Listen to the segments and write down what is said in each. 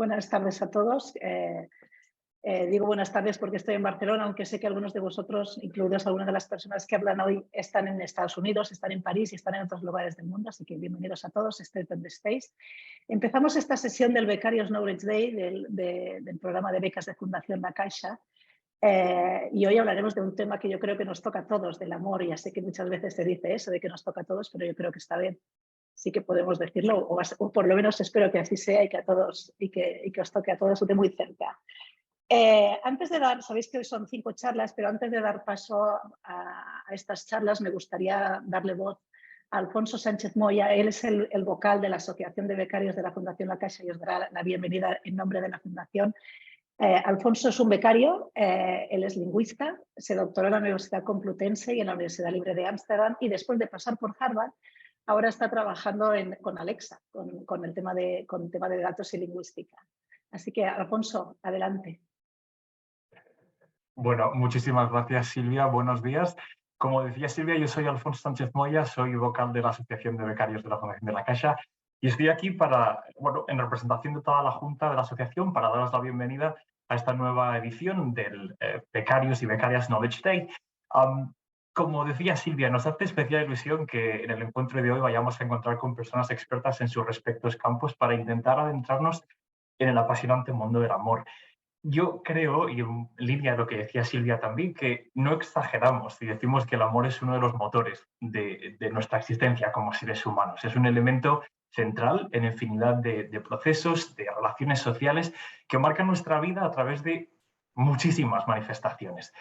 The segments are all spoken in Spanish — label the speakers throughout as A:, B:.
A: Buenas tardes a todos. Digo buenas tardes porque estoy en Barcelona, aunque sé que algunos de vosotros, incluidos algunas de las personas que hablan hoy, están en Estados Unidos, están en París y están en otros lugares del mundo, así que bienvenidos a todos, estéis donde estéis. Empezamos esta sesión del Becarios Knowledge Day del programa de becas de Fundación La Caixa. Y hoy hablaremos de un tema que yo creo que nos toca a todos, del amor. Ya sé que muchas veces se dice eso de que nos toca a todos, pero yo creo que está bien. Sí que podemos decirlo, o por lo menos espero que así sea y que a todos y que os toque a todos de muy cerca. Antes de dar, sabéis que hoy son 5 charlas, pero antes de dar paso a estas charlas me gustaría darle voz a Alfonso Sánchez Moya. Él es el vocal de la Asociación de Becarios de la Fundación La Caixa y os dará la bienvenida en nombre de la Fundación. Alfonso es un becario, él es lingüista, se doctoró en la Universidad Complutense y en la Universidad Libre de Ámsterdam y después de pasar por Harvard, ahora está trabajando con Alexa, con el tema de datos y lingüística. Así que, Alfonso, adelante.
B: Bueno, muchísimas gracias, Silvia. Buenos días. Como decía Silvia, yo soy Alfonso Sánchez Moya, soy vocal de la Asociación de Becarios de la Fundación de La Caixa y estoy aquí en representación de toda la Junta de la Asociación para daros la bienvenida a esta nueva edición del Becarios y Becarias Knowledge Day. Como decía Silvia, nos hace especial ilusión que en el encuentro de hoy vayamos a encontrar con personas expertas en sus respectivos campos para intentar adentrarnos en el apasionante mundo del amor. Yo creo, y en línea a lo que decía Silvia también, que no exageramos si decimos que el amor es uno de los motores de nuestra existencia como seres humanos. Es un elemento central en infinidad de procesos, de relaciones sociales que marcan nuestra vida a través de muchísimas manifestaciones.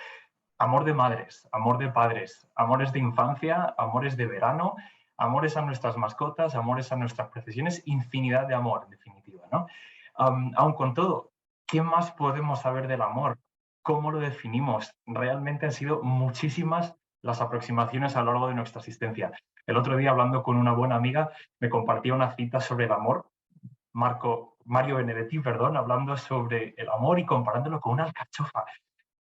B: Amor de madres, amor de padres, amores de infancia, amores de verano, amores a nuestras mascotas, amores a nuestras profesiones, infinidad de amor, en definitiva, ¿no? Aun con todo, ¿qué más podemos saber del amor? ¿Cómo lo definimos? Realmente han sido muchísimas las aproximaciones a lo largo de nuestra existencia. El otro día, hablando con una buena amiga, me compartía una cita sobre el amor, Mario Benedetti, perdón, hablando sobre el amor y comparándolo con una alcachofa.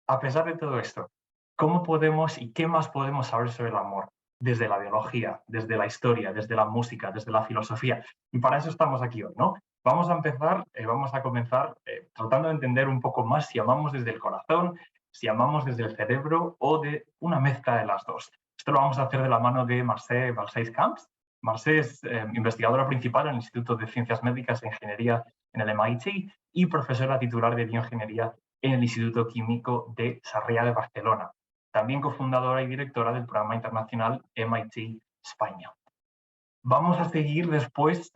B: A pesar de todo esto, ¿cómo podemos y qué más podemos saber sobre el amor? Desde la biología, desde la historia, desde la música, desde la filosofía. Y para eso estamos aquí hoy, ¿no? Vamos a comenzar tratando de entender un poco más si amamos desde el corazón, si amamos desde el cerebro o de una mezcla de las dos. Esto lo vamos a hacer de la mano de Mercè Balcells-Camps. Mercè es investigadora principal en el Instituto de Ciencias Médicas e Ingeniería en el MIT y profesora titular de bioingeniería en el Instituto Químico de Sarriá de Barcelona. También cofundadora y directora del programa internacional MIT España. Vamos a seguir después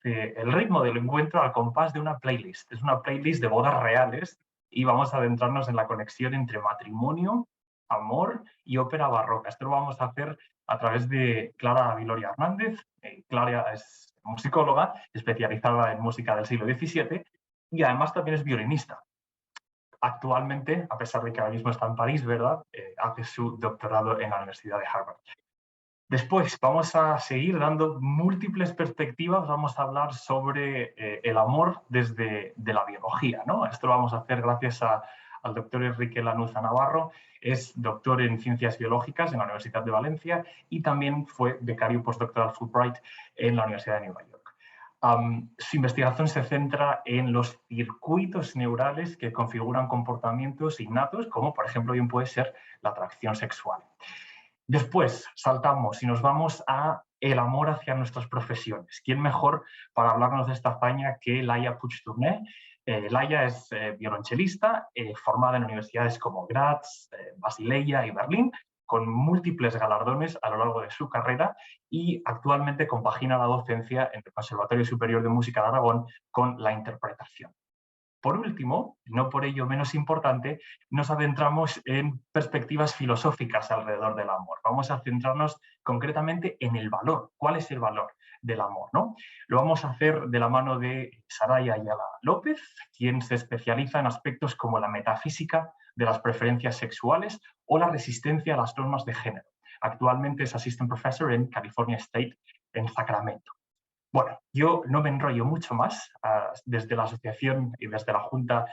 B: el ritmo del encuentro al compás de una playlist. Es una playlist de bodas reales y vamos a adentrarnos en la conexión entre matrimonio, amor y ópera barroca. Esto lo vamos a hacer a través de Clara Viloria Hernández. Clara es musicóloga especializada en música del siglo XVII y además también es violinista. Actualmente, a pesar de que ahora mismo está en París, ¿verdad? Hace su doctorado en la Universidad de Harvard. Después vamos a seguir dando múltiples perspectivas, vamos a hablar sobre el amor desde la biología, ¿no? Esto lo vamos a hacer gracias al doctor Enrique Lanuza Navarro, es doctor en Ciencias Biológicas en la Universidad de Valencia y también fue becario postdoctoral Fulbright en la Universidad de Nueva York. Su investigación se centra en los circuitos neurales que configuran comportamientos innatos, como por ejemplo bien puede ser la atracción sexual. Después saltamos y nos vamos a el amor hacia nuestras profesiones. ¿Quién mejor para hablarnos de esta hazaña que Laia Puigtorné? Laia es violonchelista, formada en universidades como Graz, Basilea y Berlín, con múltiples galardones a lo largo de su carrera y actualmente compagina la docencia en el Conservatorio Superior de Música de Aragón con la interpretación. Por último, no por ello menos importante, nos adentramos en perspectivas filosóficas alrededor del amor. Vamos a centrarnos concretamente en el valor. ¿Cuál es el valor del amor, ¿no? Lo vamos a hacer de la mano de Saraya Ayala López, quien se especializa en aspectos como la metafísica de las preferencias sexuales o la resistencia a las normas de género. Actualmente es Assistant Professor en California State en Sacramento. Bueno, yo no me enrollo mucho más. Desde la asociación y desde la Junta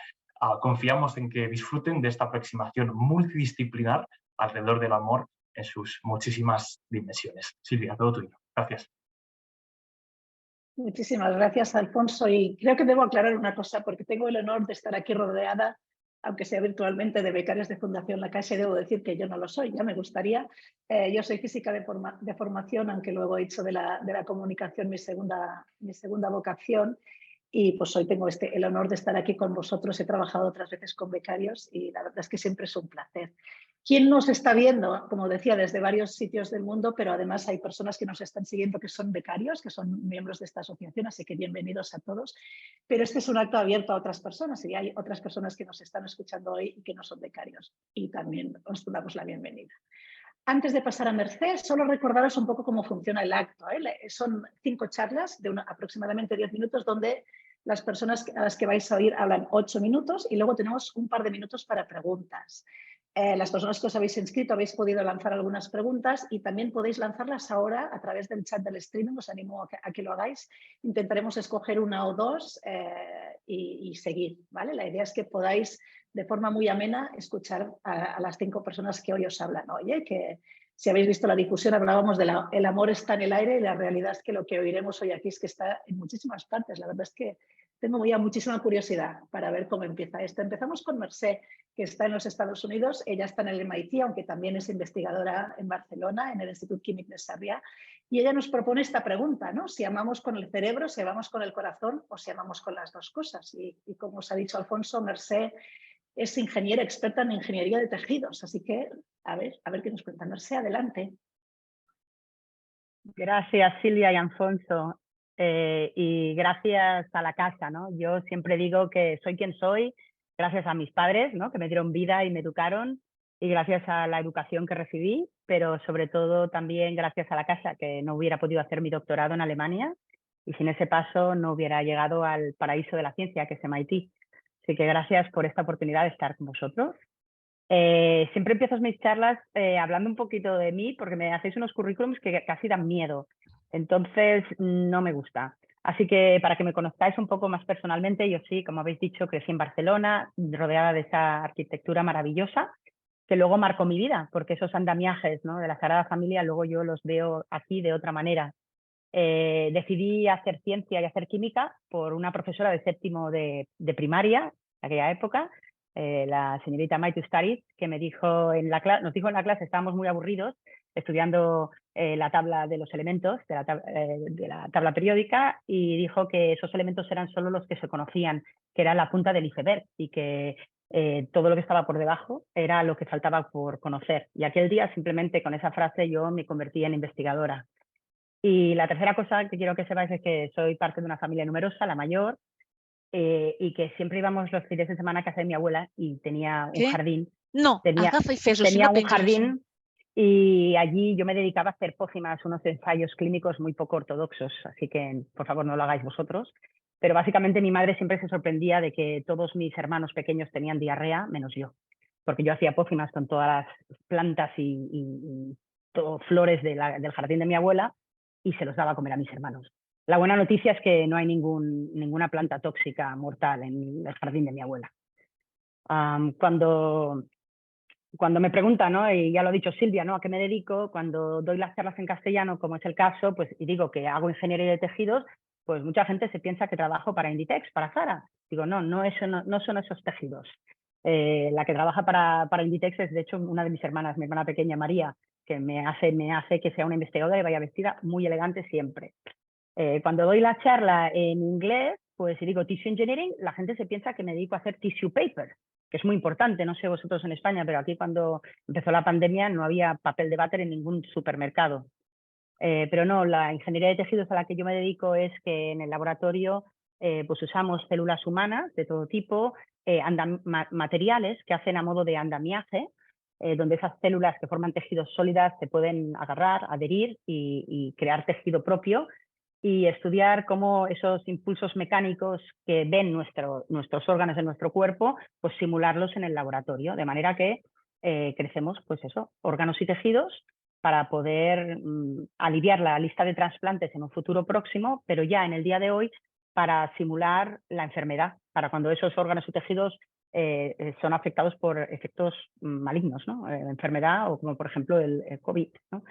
B: confiamos en que disfruten de esta aproximación multidisciplinar alrededor del amor en sus muchísimas dimensiones. Silvia, todo tuyo. Gracias.
A: Muchísimas gracias, Alfonso. Y creo que debo aclarar una cosa, porque tengo el honor de estar aquí rodeada, aunque sea virtualmente, de becarios de Fundación La Caixa, y debo decir que yo no lo soy, ya me gustaría. Yo soy física de formación, aunque luego he hecho de la comunicación mi segunda vocación. Y pues hoy tengo el honor de estar aquí con vosotros. He trabajado otras veces con becarios y la verdad es que siempre es un placer. ¿Quién nos está viendo? Como decía, desde varios sitios del mundo, pero además hay personas que nos están siguiendo que son becarios, que son miembros de esta asociación, así que bienvenidos a todos. Pero este es un acto abierto a otras personas y hay otras personas que nos están escuchando hoy y que no son becarios. Y también os damos la bienvenida. Antes de pasar a Mercé, solo recordaros un poco cómo funciona el acto. Son 5 charlas de aproximadamente 10 minutos donde las personas a las que vais a oír hablan 8 minutos y luego tenemos un par de minutos para preguntas. Las personas que os habéis inscrito habéis podido lanzar algunas preguntas y también podéis lanzarlas ahora a través del chat del streaming. Os animo a que lo hagáis. Intentaremos escoger una o dos y seguir, ¿vale? La idea es que podáis de forma muy amena escuchar a las 5 personas que hoy os hablan. Oye, que si habéis visto la difusión hablábamos de el amor está en el aire y la realidad es que lo que oiremos hoy aquí es que está en muchísimas partes. La verdad es que tengo ya muchísima curiosidad para ver cómo empieza esto. Empezamos con Mercé, que está en los Estados Unidos. Ella está en el MIT, aunque también es investigadora en Barcelona, en el Institut Químic de Sarrià. Y ella nos propone esta pregunta, ¿no? Si amamos con el cerebro, si amamos con el corazón o si amamos con las dos cosas. Y como os ha dicho Alfonso, Mercé es ingeniera experta en ingeniería de tejidos, así que a ver qué nos cuenta. Mercé, adelante.
C: Gracias, Silvia y Alfonso. Y gracias a la casa, ¿no? Yo siempre digo que soy quien soy gracias a mis padres, ¿no? Que me dieron vida y me educaron, y gracias a la educación que recibí, pero sobre todo también gracias a la casa, que no hubiera podido hacer mi doctorado en Alemania y sin ese paso no hubiera llegado al paraíso de la ciencia, que es MIT. Así que gracias por esta oportunidad de estar con vosotros. Siempre empiezo mis charlas hablando un poquito de mí porque me hacéis unos currículums que casi dan miedo. Entonces, no me gusta. Así que para que me conozcáis un poco más personalmente, yo sí, como habéis dicho, crecí en Barcelona, rodeada de esa arquitectura maravillosa, que luego marcó mi vida, porque esos andamiajes, ¿no?, de la Sagrada Familia, luego yo los veo aquí de otra manera. Decidí hacer ciencia y hacer química por una profesora de séptimo de primaria, en aquella época, la señorita Maite Ustariz, que me dijo nos dijo en la clase, estábamos muy aburridos estudiando la tabla de los elementos, de la tabla periódica, y dijo que esos elementos eran solo los que se conocían, que era la punta del iceberg, y que todo lo que estaba por debajo era lo que faltaba por conocer. Y aquel día, simplemente con esa frase, yo me convertí en investigadora. Y la tercera cosa que quiero que sepáis es que soy parte de una familia numerosa, la mayor, y que siempre íbamos los fines de semana a casa de mi abuela y tenía un jardín.
D: No, agafa i fes-ho, si no
C: un
D: penges
C: jardín
D: això.
C: y allí yo me dedicaba a hacer pócimas, unos ensayos clínicos muy poco ortodoxos, así que por favor no lo hagáis vosotros. Pero básicamente mi madre siempre se sorprendía de que todos mis hermanos pequeños tenían diarrea, menos yo, porque yo hacía pócimas con todas las plantas y flores del jardín de mi abuela y se los daba a comer a mis hermanos. La buena noticia es que no hay ninguna planta tóxica mortal en el jardín de mi abuela. Cuando me preguntan, ¿no?, y ya lo ha dicho Silvia, ¿no?, a qué me dedico, cuando doy las charlas en castellano, como es el caso, pues, y digo que hago ingeniería de tejidos, pues mucha gente se piensa que trabajo para Inditex, para Zara. Digo, no son esos tejidos. La que trabaja para Inditex es, de hecho, una de mis hermanas, mi hermana pequeña, María, que me hace que sea una investigadora y vaya vestida muy elegante siempre. Cuando doy la charla en inglés, pues si digo tissue engineering, la gente se piensa que me dedico a hacer tissue paper, que es muy importante. No sé vosotros en España, pero aquí cuando empezó la pandemia no había papel de váter en ningún supermercado. Pero no, la ingeniería de tejidos a la que yo me dedico es que en el laboratorio pues usamos células humanas de todo tipo, materiales que hacen a modo de andamiaje, donde esas células que forman tejidos sólidas se pueden agarrar, adherir y crear tejido propio, y estudiar cómo esos impulsos mecánicos que ven nuestros órganos en nuestro cuerpo, pues simularlos en el laboratorio, de manera que crecemos, pues eso, órganos y tejidos para poder aliviar la lista de trasplantes en un futuro próximo, pero ya en el día de hoy para simular la enfermedad, para cuando esos órganos y tejidos son afectados por efectos malignos, ¿no? Enfermedad o como por ejemplo el COVID, ¿no?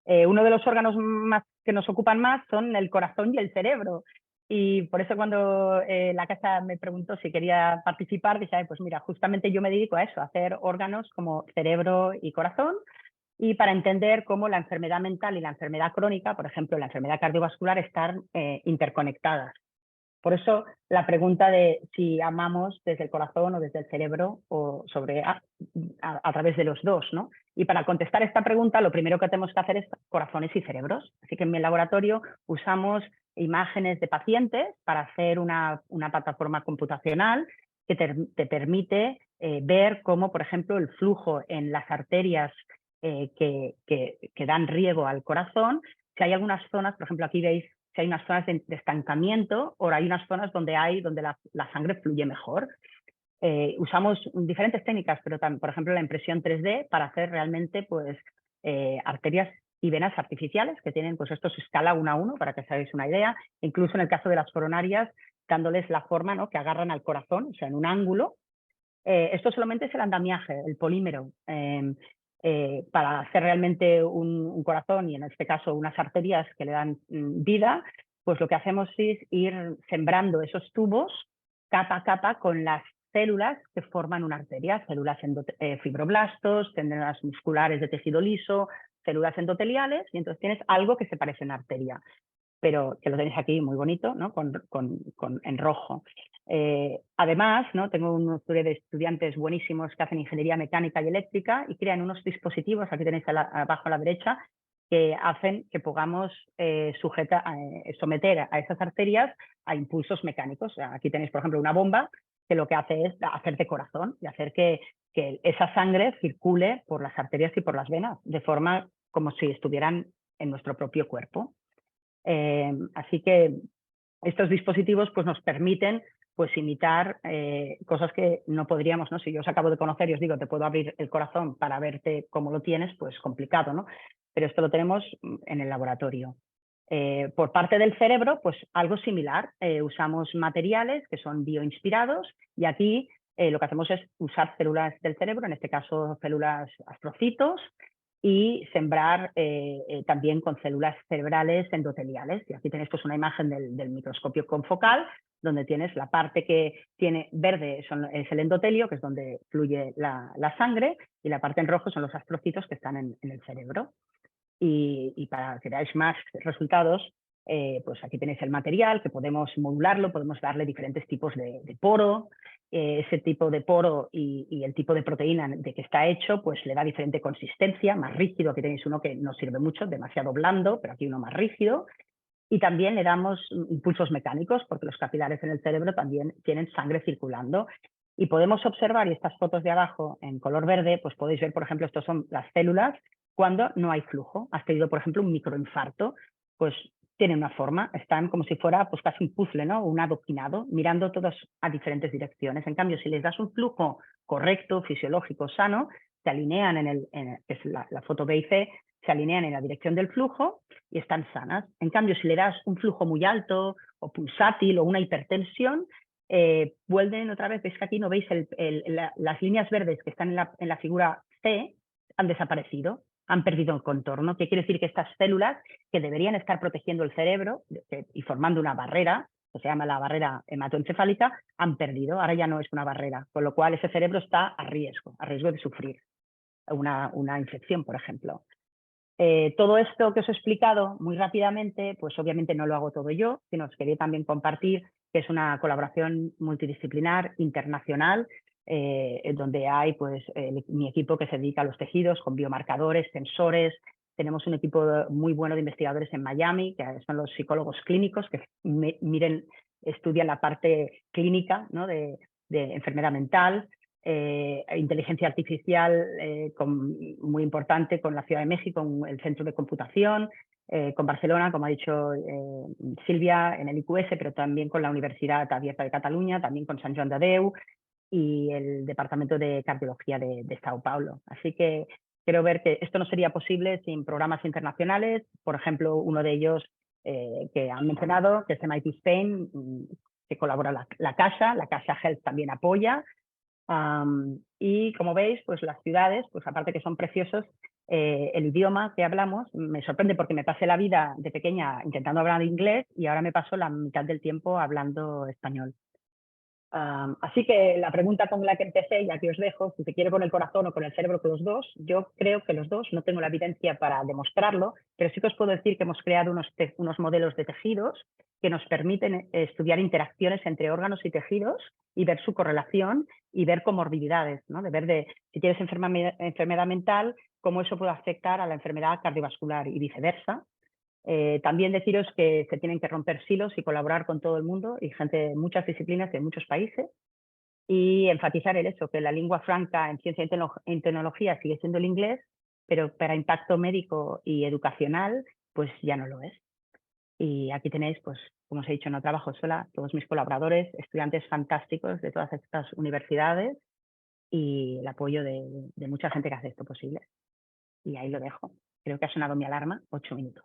C: Uno de los órganos más que nos ocupan más son el corazón y el cerebro. Y por eso cuando la casa me preguntó si quería participar, dije, pues mira, justamente yo me dedico a eso, a hacer órganos como cerebro y corazón, y para entender cómo la enfermedad mental y la enfermedad crónica, por ejemplo, la enfermedad cardiovascular, están interconectadas. Por eso la pregunta de si amamos desde el corazón o desde el cerebro o a través de los dos, ¿no? Y para contestar esta pregunta, lo primero que tenemos que hacer es corazones y cerebros. Así que en mi laboratorio usamos imágenes de pacientes para hacer una plataforma computacional que te permite ver cómo, por ejemplo, el flujo en las arterias que dan riego al corazón, si hay algunas zonas, por ejemplo, aquí veis si hay unas zonas de estancamiento o hay unas zonas donde la sangre fluye mejor. Usamos diferentes técnicas, pero también, por ejemplo, la impresión 3D para hacer realmente pues, arterias y venas artificiales que tienen, pues esto se escala 1 a 1 para que os hagáis una idea. Incluso en el caso de las coronarias, dándoles la forma, ¿no?, que agarran al corazón, o sea, en un ángulo. Esto solamente es el andamiaje, el polímero. Para hacer realmente un corazón y en este caso unas arterias que le dan vida, pues lo que hacemos es ir sembrando esos tubos capa a capa con las células que forman una arteria, células fibroblastos, células musculares de tejido liso, células endoteliales, y entonces tienes algo que se parece a una arteria, pero que lo tenéis aquí muy bonito, ¿no?, en rojo. Además, ¿no?, tengo una serie de estudiantes buenísimos que hacen ingeniería mecánica y eléctrica y crean unos dispositivos, aquí tenéis abajo a la derecha, que hacen que podamos someter a esas arterias a impulsos mecánicos. O sea, aquí tenéis, por ejemplo, una bomba que lo que hace es hacerte corazón y hacer que esa sangre circule por las arterias y por las venas, de forma como si estuvieran en nuestro propio cuerpo. Así que estos dispositivos pues, nos permiten pues, imitar cosas que no podríamos, ¿no? Si yo os acabo de conocer y os digo, te puedo abrir el corazón para verte cómo lo tienes, pues complicado, ¿no? Pero esto lo tenemos en el laboratorio. Por parte del cerebro, pues algo similar. Usamos materiales que son bioinspirados y aquí lo que hacemos es usar células del cerebro, en este caso células astrocitos, y sembrar también con células cerebrales endoteliales. Y aquí tenéis pues, una imagen del microscopio confocal, donde tienes la parte que tiene verde es el endotelio, que es donde fluye la sangre, y la parte en rojo son los astrocitos que están en el cerebro. Y para que veáis más resultados, pues aquí tenéis el material, que podemos modularlo, podemos darle diferentes tipos de poro. Ese tipo de poro y el tipo de proteína de que está hecho, pues le da diferente consistencia, más rígido. Aquí tenéis uno que no sirve mucho, demasiado blando, pero aquí uno más rígido. Y también le damos impulsos mecánicos, porque los capilares en el cerebro también tienen sangre circulando. Y podemos observar, y estas fotos de abajo en color verde, pues podéis ver, por ejemplo, estos son las células cuando no hay flujo. Has tenido, por ejemplo, un microinfarto, pues tienen una forma, están como si fuera pues casi un puzzle, ¿no? Un adoquinado, mirando todos a diferentes direcciones. En cambio, si les das un flujo correcto, fisiológico, sano, se alinean que es la foto B y C, se alinean en la dirección del flujo y están sanas. En cambio, si le das un flujo muy alto o pulsátil o una hipertensión, vuelven otra vez, veis que aquí no veis las líneas verdes que están en la figura C, han desaparecido, han perdido el contorno, que quiere decir que estas células que deberían estar protegiendo el cerebro y formando una barrera, que se llama la barrera hematoencefálica, han perdido, ahora ya no es una barrera, con lo cual ese cerebro está a riesgo de sufrir una infección, por ejemplo. Todo esto que os he explicado muy rápidamente, pues obviamente no lo hago todo yo, sino os quería también compartir que es una colaboración multidisciplinar internacional, donde hay pues, mi equipo que se dedica a los tejidos con biomarcadores, sensores. Tenemos un equipo muy bueno de investigadores en Miami, que son los psicólogos clínicos, que estudian la parte clínica, ¿no?, de enfermedad mental. Inteligencia artificial muy importante con la Ciudad de México, con el Centro de Computación, con Barcelona, como ha dicho Silvia, en el IQS, pero también con la Universidad Abierta de Cataluña, también con Sant Joan de Déu y el Departamento de Cardiología de Sao Paulo. Así que quiero ver que esto no sería posible sin programas internacionales, por ejemplo, uno de ellos que han mencionado, que es MIT Spain, que colabora la Caixa Health también apoya. Y como veis, pues las ciudades, pues aparte que son preciosos, el idioma que hablamos. Me sorprende porque me pasé la vida de pequeña intentando hablar inglés y ahora me paso la mitad del tiempo hablando español. Así que la pregunta con la que empecé, y aquí os dejo, si se quiere con el corazón o con el cerebro, con los dos, yo creo que los dos, no tengo la evidencia para demostrarlo, pero sí que os puedo decir que hemos creado unos modelos de tejidos que nos permiten estudiar interacciones entre órganos y tejidos y ver su correlación y ver comorbilidades, ¿no? De ver si tienes enfermedad mental, cómo eso puede afectar a la enfermedad cardiovascular y viceversa. También deciros que se tienen que romper silos y colaborar con todo el mundo y gente de muchas disciplinas de muchos países, y enfatizar el hecho que la lengua franca en ciencia y tecnología sigue siendo el inglés, pero para impacto médico y educacional pues ya no lo es. Y aquí tenéis, pues como os he dicho, no trabajo sola, todos mis colaboradores, estudiantes fantásticos de todas estas universidades y el apoyo de mucha gente que hace esto posible. Y ahí lo dejo. Creo que ha sonado mi alarma, 8 minutos.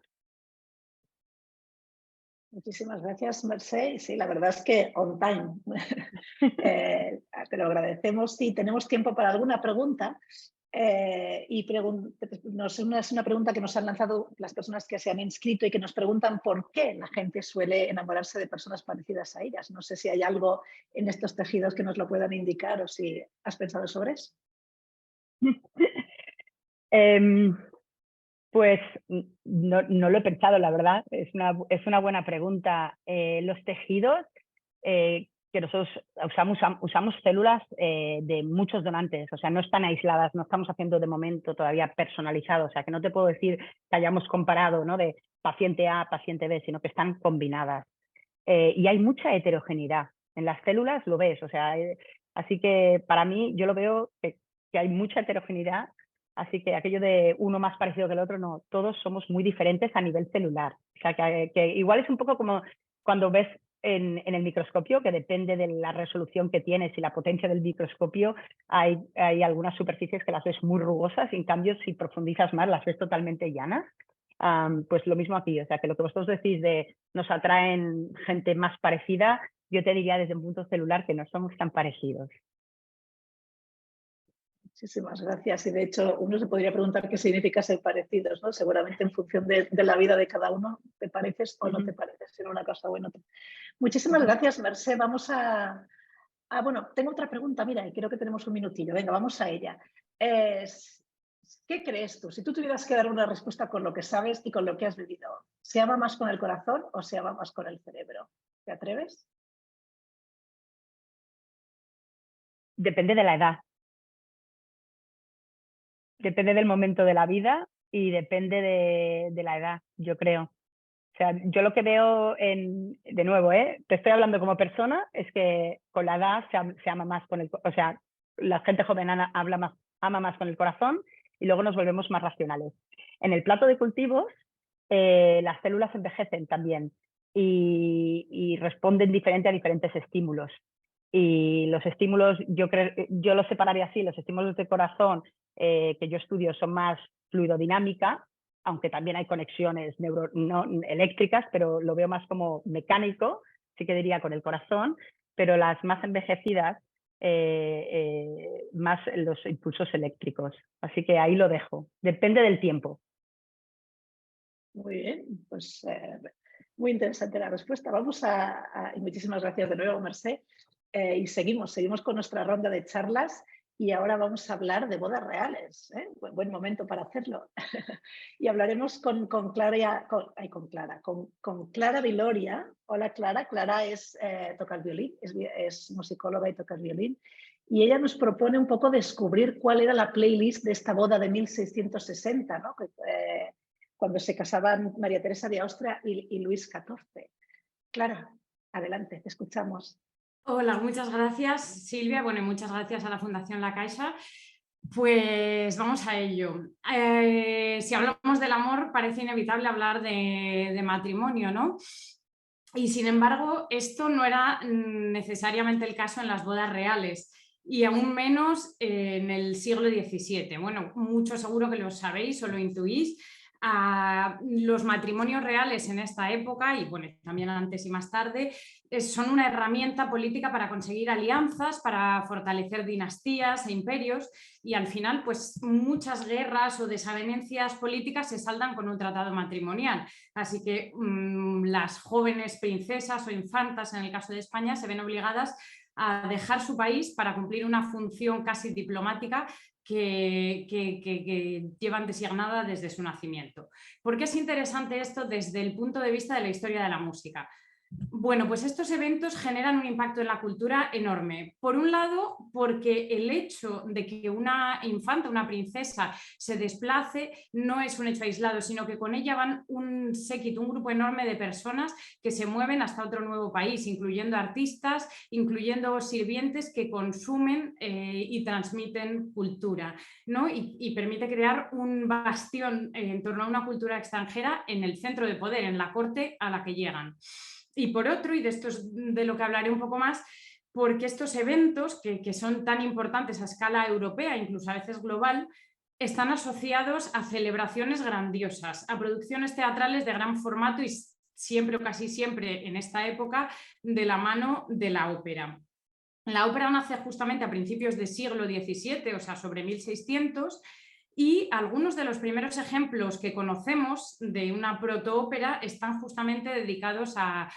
A: Muchísimas gracias, Mercè. Sí, la verdad es que on time. Te lo agradecemos. Sí, tenemos tiempo para alguna pregunta. Es una pregunta que nos han lanzado las personas que se han inscrito y que nos preguntan por qué la gente suele enamorarse de personas parecidas a ellas. No sé si hay algo en estos tejidos que nos lo puedan indicar o si has pensado sobre eso.
C: Pues no lo he pensado, la verdad. Es una buena pregunta. Los tejidos que nosotros usamos células de muchos donantes, o sea, no están aisladas, no estamos haciendo de momento todavía personalizado, o sea, que no te puedo decir que hayamos comparado, ¿no? De paciente A, paciente B, sino que están combinadas. Y hay mucha heterogeneidad. En las células lo ves, o sea, así que para mí yo lo veo que hay mucha heterogeneidad. Así que aquello de uno más parecido que el otro, no, todos somos muy diferentes a nivel celular. O sea, que igual es un poco como cuando ves en el microscopio, que depende de la resolución que tienes y la potencia del microscopio, hay algunas superficies que las ves muy rugosas, y en cambio si profundizas más las ves totalmente llanas. Pues lo mismo aquí, o sea, que lo que vosotros decís de nos atraen gente más parecida, yo te diría desde un punto celular que no somos tan parecidos.
A: Muchísimas gracias. Y de hecho, uno se podría preguntar qué significa ser parecidos, ¿no? Seguramente en función de la vida de cada uno, te pareces o no te pareces en una cosa o en otra. Muchísimas gracias, Mercè. Vamos bueno, tengo otra pregunta, mira, y creo que tenemos un minutillo. Venga, vamos a ella. ¿Qué crees tú? Si tú tuvieras que dar una respuesta con lo que sabes y con lo que has vivido, ¿se ama más con el corazón o se ama más con el cerebro? ¿Te atreves?
C: Depende de la edad. Depende del momento de la vida y depende de la edad, yo creo. O sea, yo lo que veo de nuevo, te estoy hablando como persona, es que con la edad se ama más con o sea, la gente joven ama más con el corazón y luego nos volvemos más racionales. En el plato de cultivos, las células envejecen también y responden diferente a diferentes estímulos. Y los estímulos, yo los separaría así, los estímulos de corazón que yo estudio son más fluidodinámica, aunque también hay conexiones no eléctricas, pero lo veo más como mecánico, sí que diría con el corazón, pero las más envejecidas, más los impulsos eléctricos. Así que ahí lo dejo, depende del tiempo.
A: Muy bien, pues muy interesante la respuesta. Vamos y muchísimas gracias de nuevo, Mercè. Y seguimos con nuestra ronda de charlas y ahora vamos a hablar de bodas reales. Buen momento para hacerlo. Y hablaremos con Clara Viloria. Hola, Clara. Clara toca el violín, es musicóloga y toca el violín. Y ella nos propone un poco descubrir cuál era la playlist de esta boda de 1660, ¿no? Cuando se casaban María Teresa de Austria y Luis XIV. Clara, adelante, te escuchamos.
E: Hola, muchas gracias, Silvia. Bueno, y muchas gracias a la Fundación La Caixa. Pues vamos a ello. Si hablamos del amor, parece inevitable hablar de matrimonio, ¿no? Y sin embargo, esto no era necesariamente el caso en las bodas reales, y aún menos en el siglo XVII. Bueno, mucho seguro que lo sabéis o lo intuís. Los matrimonios reales en esta época, y bueno, también antes y más tarde, son una herramienta política para conseguir alianzas, para fortalecer dinastías e imperios, y al final pues muchas guerras o desavenencias políticas se saldan con un tratado matrimonial. Así que las jóvenes princesas o infantas, en el caso de España, se ven obligadas a dejar su país para cumplir una función casi diplomática que llevan designada desde su nacimiento. ¿Por qué es interesante esto desde el punto de vista de la historia de la música? Bueno, pues estos eventos generan un impacto en la cultura enorme. Por un lado, porque el hecho de que una infanta, una princesa, se desplace no es un hecho aislado, sino que con ella van un séquito, un grupo enorme de personas que se mueven hasta otro nuevo país, incluyendo artistas, incluyendo sirvientes que consumen y transmiten cultura, ¿no? Y permite crear un bastión en torno a una cultura extranjera en el centro de poder, en la corte a la que llegan. Y por otro, y de esto es de lo que hablaré un poco más, porque estos eventos que son tan importantes a escala europea, incluso a veces global, están asociados a celebraciones grandiosas, a producciones teatrales de gran formato y siempre o casi siempre en esta época de la mano de la ópera. La ópera nace justamente a principios del siglo XVII, o sea, sobre 1600, y algunos de los primeros ejemplos que conocemos de una protoópera están justamente dedicados a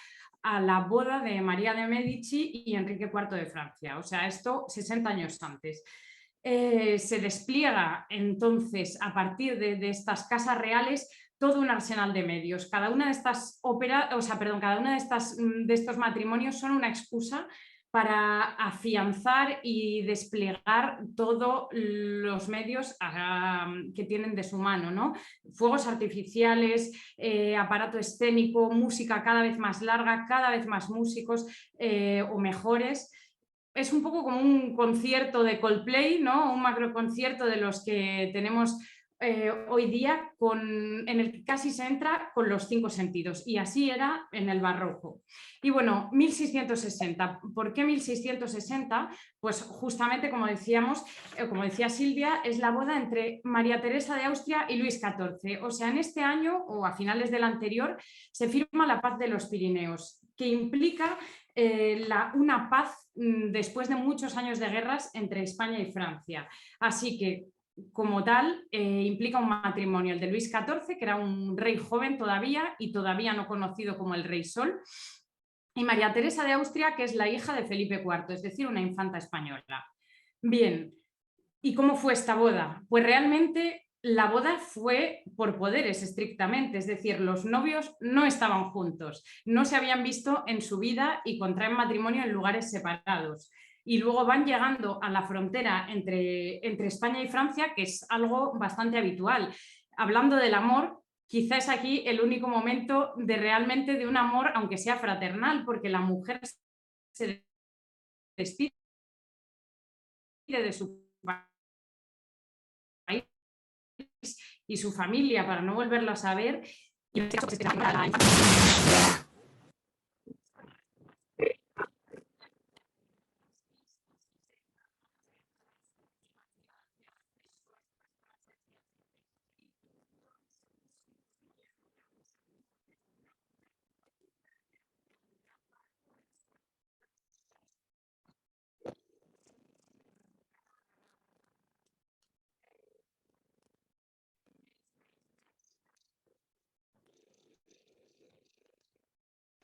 E: la boda de María de Medici y Enrique IV de Francia, o sea, esto 60 años antes. Se despliega entonces a partir de estas casas reales todo un arsenal de medios. Cada una de estas óperas, cada una de estos matrimonios son una excusa para afianzar y desplegar todos los medios que tienen de su mano, ¿no? Fuegos artificiales, aparato escénico, música cada vez más larga, cada vez más músicos o mejores. Es un poco como un concierto de Coldplay, ¿no? Un macroconcierto de los que tenemos hoy día en el que casi se entra con los 5 sentidos, y así era en el barroco. Y bueno, 1660. ¿Por qué 1660? Pues justamente, como decíamos, como decía Silvia, es la boda entre María Teresa de Austria y Luis XIV. O sea, en este año o a finales del anterior se firma la Paz de los Pirineos, que implica una paz después de muchos años de guerras entre España y Francia. Así que, como tal, implica un matrimonio, el de Luis XIV, que era un rey joven todavía y todavía no conocido como el Rey Sol, y María Teresa de Austria, que es la hija de Felipe IV, es decir, una infanta española. Bien, ¿y cómo fue esta boda? Pues realmente la boda fue por poderes estrictamente, es decir, los novios no estaban juntos, no se habían visto en su vida y contraen matrimonio en lugares separados. Y luego van llegando a la frontera entre España y Francia, que es algo bastante habitual. Hablando del amor, quizás es aquí el único momento realmente de un amor, aunque sea fraternal, porque la mujer se despide de su país y su familia para no volverlo a saber.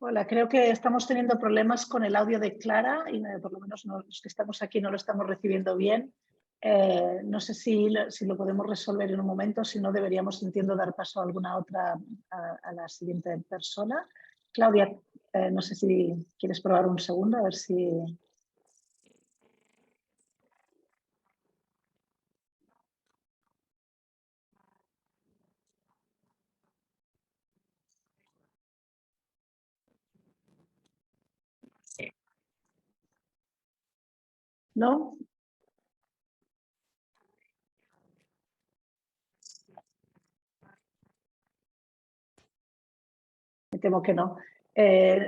A: Hola, creo que estamos teniendo problemas con el audio de Clara y por lo menos los que estamos aquí no lo estamos recibiendo bien. No sé si lo podemos resolver en un momento, si no deberíamos, entiendo, dar paso a alguna otra, a la siguiente persona. Claudia, no sé si quieres probar un segundo, a ver si... ¿No? Me temo que no.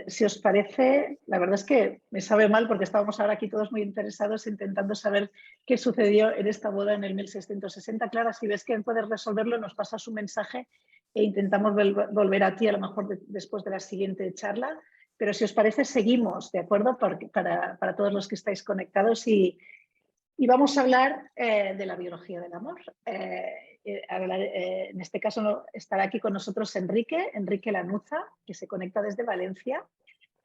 A: Si os parece, la verdad es que me sabe mal porque estábamos ahora aquí todos muy interesados intentando saber qué sucedió en esta boda en el 1660. Clara, si ves que puedes resolverlo, nos pasas un mensaje e intentamos volver a ti a lo mejor después de la siguiente charla. pero si os parece seguimos, ¿de acuerdo? Para todos los que estáis conectados y vamos a hablar de la biología del amor. En este caso estará aquí con nosotros Enrique Lanuza, que se conecta desde Valencia.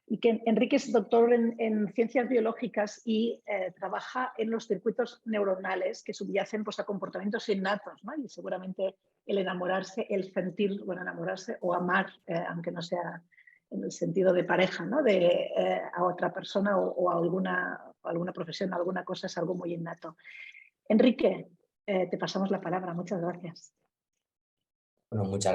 A: Y que Enrique es doctor en ciencias biológicas y trabaja en los circuitos neuronales que subyacen pues, a comportamientos innatos, ¿no? Y seguramente el enamorarse, el sentir, bueno, enamorarse o amar, aunque no sea en el sentido de pareja, ¿no? A otra persona o a alguna profesión, alguna cosa, es algo muy innato. Enrique, te pasamos la palabra. Muchas gracias.
F: Bueno, muchas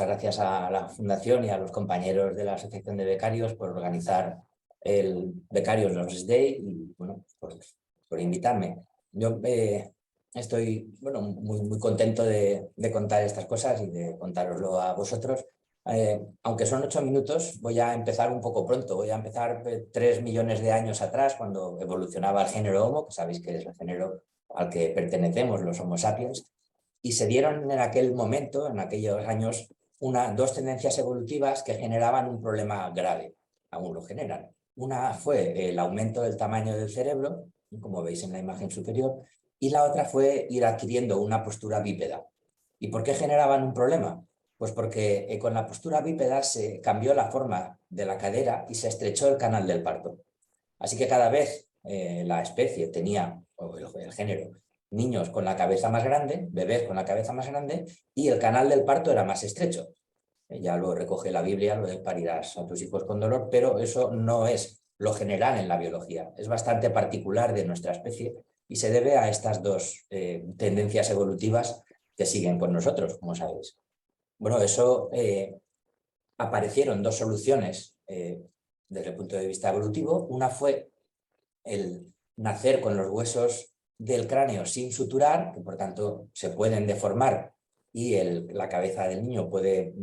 F: gracias a la Fundación y a los compañeros de la Asociación de Becarios por organizar el Becarios Knowledge Day y bueno, por invitarme. Yo estoy muy contento de contar estas cosas y de contároslo a vosotros. Aunque son 8 minutos, voy a empezar un poco pronto. Voy a empezar 3 millones de años atrás, cuando evolucionaba el género Homo, que sabéis que es el género al que pertenecemos, los Homo sapiens. Y se dieron en aquel momento, en aquellos años, dos tendencias evolutivas que generaban un problema grave. Aún lo generan. Una fue el aumento del tamaño del cerebro, como veis en la imagen superior, y la otra fue ir adquiriendo una postura bípeda. ¿Y por qué generaban un problema? Pues porque con la postura bípeda se cambió la forma de la cadera y se estrechó el canal del parto. Así que cada vez la especie tenía, o el género, niños con la cabeza más grande, bebés con la cabeza más grande, y el canal del parto era más estrecho. Ya lo recoge la Biblia, lo de parirás a tus hijos con dolor, pero eso no es lo general en la biología. Es bastante particular de nuestra especie y se debe a estas dos tendencias evolutivas que siguen con nosotros, como sabéis. Bueno, eso aparecieron dos soluciones desde el punto de vista evolutivo. Una fue el nacer con los huesos del cráneo sin suturar, que por tanto se pueden deformar y la cabeza del niño puede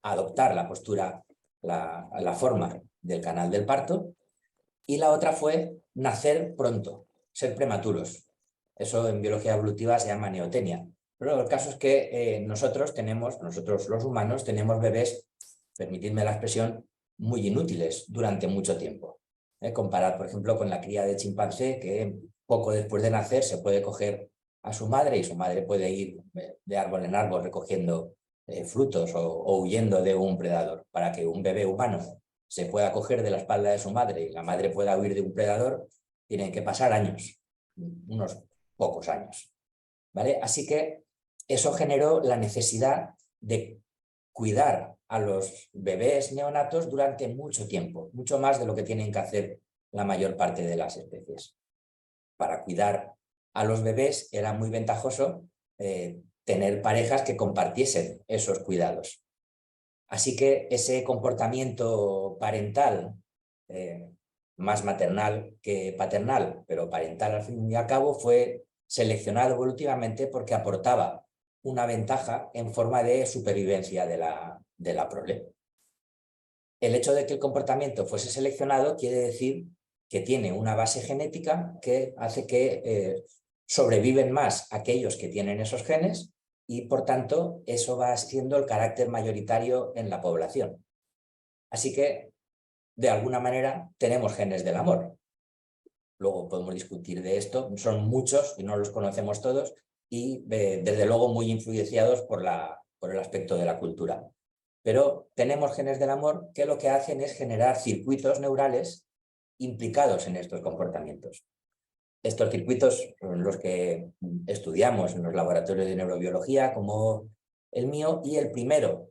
F: adoptar la postura, la forma del canal del parto. Y la otra fue nacer pronto, ser prematuros. Eso en biología evolutiva se llama neotenia. Pero el caso es que nosotros los humanos, tenemos bebés, permitidme la expresión, muy inútiles durante mucho tiempo. Comparad, por ejemplo, con la cría de chimpancé, que poco después de nacer se puede coger a su madre y su madre puede ir de árbol en árbol recogiendo frutos o huyendo de un predador. Para que un bebé humano se pueda coger de la espalda de su madre y la madre pueda huir de un predador, tienen que pasar años, unos pocos años. ¿Vale? Así que eso generó la necesidad de cuidar a los bebés neonatos durante mucho tiempo, mucho más de lo que tienen que hacer la mayor parte de las especies. Para cuidar a los bebés era muy ventajoso tener parejas que compartiesen esos cuidados. Así que ese comportamiento parental, más maternal que paternal, pero parental al fin y al cabo, fue seleccionado evolutivamente porque aportaba una ventaja en forma de supervivencia de la prole. El hecho de que el comportamiento fuese seleccionado quiere decir que tiene una base genética que hace que sobreviven más aquellos que tienen esos genes y, por tanto, eso va siendo el carácter mayoritario en la población. Así que, de alguna manera, tenemos genes del amor. Luego podemos discutir de esto. Son muchos y no los conocemos todos y, desde luego, muy influenciados por el aspecto de la cultura. Pero tenemos genes del amor que lo que hacen es generar circuitos neurales implicados en estos comportamientos. Estos circuitos son los que estudiamos en los laboratorios de neurobiología, como el mío, y el primero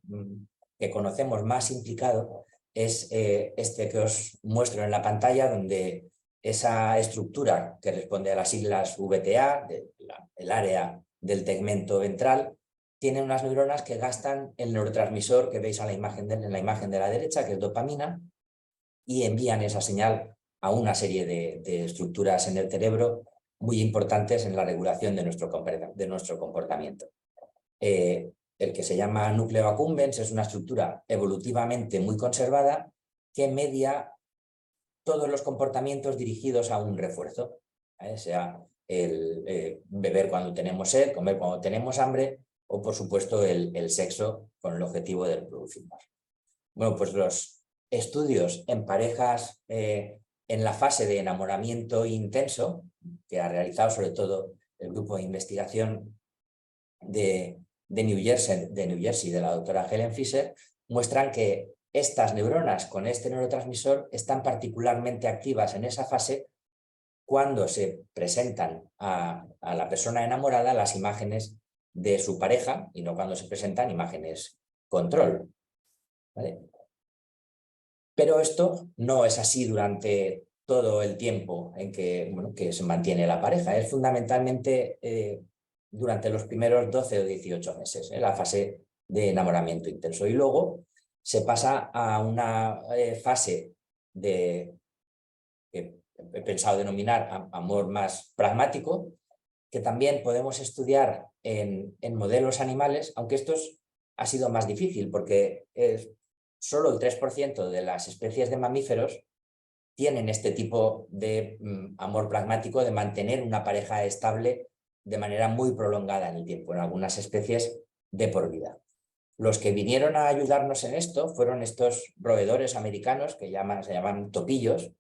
F: que conocemos más implicado es este que os muestro en la pantalla, donde esa estructura que responde a las siglas VTA, el área del tegmento ventral, tiene unas neuronas que gastan el neurotransmisor que veis en la imagen de la derecha, que es dopamina, y envían esa señal a una serie de estructuras en el cerebro muy importantes en la regulación de nuestro comportamiento. El que se llama núcleo accumbens es una estructura evolutivamente muy conservada que media todos los comportamientos dirigidos a un refuerzo, sea el beber cuando tenemos sed, comer cuando tenemos hambre o, por supuesto, el sexo con el objetivo de reproducirnos. Bueno, pues los estudios en parejas en la fase de enamoramiento intenso, que ha realizado sobre todo el grupo de investigación de New Jersey, de la doctora Helen Fisher, muestran que estas neuronas con este neurotransmisor están particularmente activas en esa fase cuando se presentan a la persona enamorada las imágenes de su pareja y no cuando se presentan imágenes control. ¿Vale? Pero esto no es así durante todo el tiempo en que, que se mantiene la pareja. Es fundamentalmente durante los primeros 12 o 18 meses, la fase de enamoramiento intenso. Y luego se pasa a una fase que he pensado denominar amor más pragmático, que también podemos estudiar en modelos animales, aunque esto ha sido más difícil porque solo el 3% de las especies de mamíferos tienen este tipo de amor pragmático de mantener una pareja estable de manera muy prolongada en el tiempo, en algunas especies de por vida. Los que vinieron a ayudarnos en esto fueron estos roedores americanos que se llaman topillos,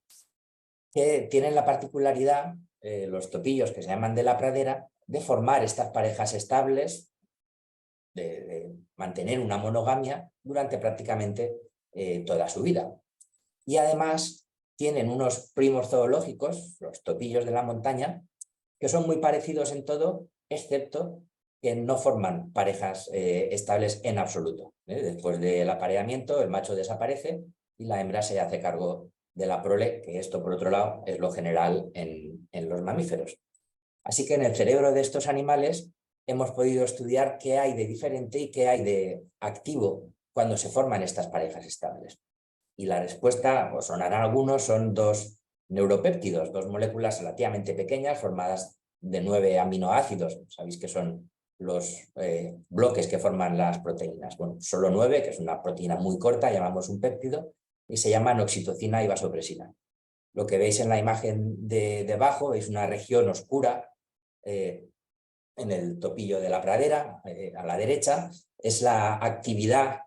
F: que tienen la particularidad, los topillos que se llaman de la pradera, de formar estas parejas estables, de mantener una monogamia durante prácticamente toda su vida. Y además tienen unos primos zoológicos, los topillos de la montaña, que son muy parecidos en todo, excepto que no forman parejas estables en absoluto. Después del apareamiento, el macho desaparece y la hembra se hace cargo de la prole, que esto, por otro lado, es lo general en los mamíferos. Así que en el cerebro de estos animales hemos podido estudiar qué hay de diferente y qué hay de activo cuando se forman estas parejas estables. Y la respuesta, os sonarán algunos, son dos neuropéptidos, dos moléculas relativamente pequeñas formadas de 9 aminoácidos. Sabéis que son los bloques que forman las proteínas. Bueno, solo 9, que es una proteína muy corta, llamamos un péptido, y se llaman oxitocina y vasopresina. Lo que veis en la imagen de debajo es una región oscura en el topillo de la pradera, a la derecha, es la actividad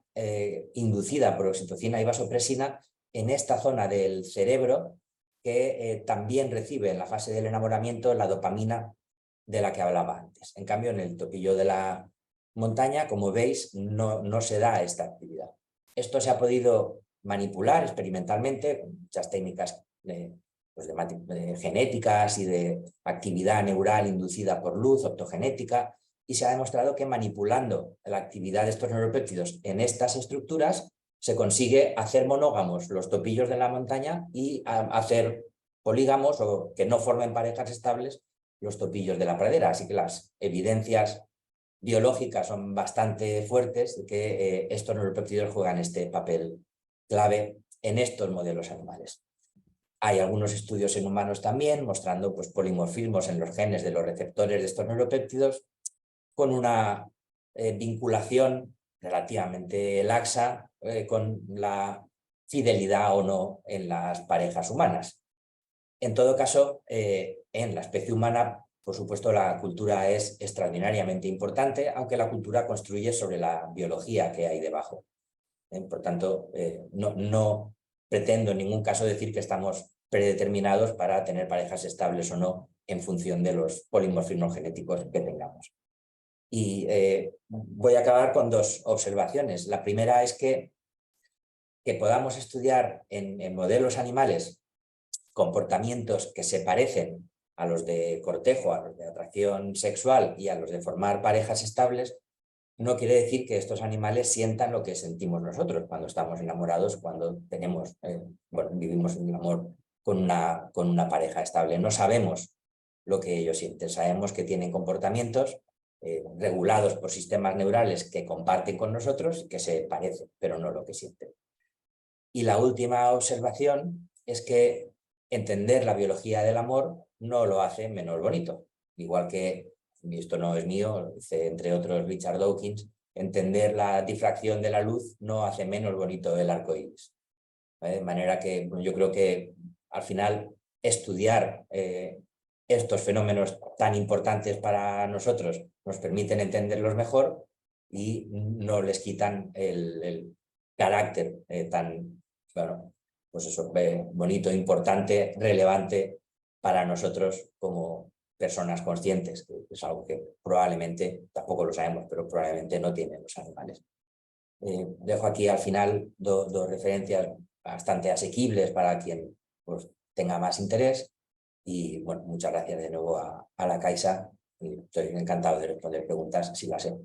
F: inducida por oxitocina y vasopresina en esta zona del cerebro que también recibe en la fase del enamoramiento la dopamina de la que hablaba antes. En cambio, en el topillo de la montaña, como veis, no se da esta actividad. Esto se ha podido manipular experimentalmente con muchas técnicas de genéticas y de actividad neural inducida por luz, optogenética, y se ha demostrado que manipulando la actividad de estos neuropéptidos en estas estructuras se consigue hacer monógamos los topillos de la montaña y hacer polígamos o que no formen parejas estables los topillos de la pradera. Así que las evidencias biológicas son bastante fuertes de que estos neuropéptidos juegan este papel clave en estos modelos animales. Hay algunos estudios en humanos también mostrando polimorfismos en los genes de los receptores de estos neuropéptidos con una vinculación relativamente laxa con la fidelidad o no en las parejas humanas. En todo caso, en la especie humana, por supuesto, la cultura es extraordinariamente importante, aunque la cultura construye sobre la biología que hay debajo. Por tanto, no pretendo en ningún caso decir que estamos predeterminados para tener parejas estables o no en función de los polimorfismos genéticos que tengamos. Y voy a acabar con dos observaciones. La primera es que podamos estudiar en modelos animales comportamientos que se parecen a los de cortejo, a los de atracción sexual y a los de formar parejas estables, no quiere decir que estos animales sientan lo que sentimos nosotros cuando estamos enamorados, cuando tenemos, vivimos un amor con una pareja estable. No sabemos lo que ellos sienten, sabemos que tienen comportamientos regulados por sistemas neurales que comparten con nosotros y que se parecen, pero no lo que sienten. Y la última observación es que entender la biología del amor no lo hace menos bonito, igual que, y esto no es mío, dice entre otros Richard Dawkins, entender la difracción de la luz no hace menos bonito el arco iris. De manera que yo creo que al final estudiar estos fenómenos tan importantes para nosotros nos permiten entenderlos mejor y no les quitan el carácter tan claro, pues eso, bonito, importante, relevante para nosotros como personas conscientes, que es algo que probablemente, tampoco lo sabemos, pero probablemente no tienen los animales. Dejo aquí al final dos referencias bastante asequibles para quien pues, tenga más interés. Y bueno, muchas gracias de nuevo a la Caixa. Estoy encantado de responder preguntas si las sé.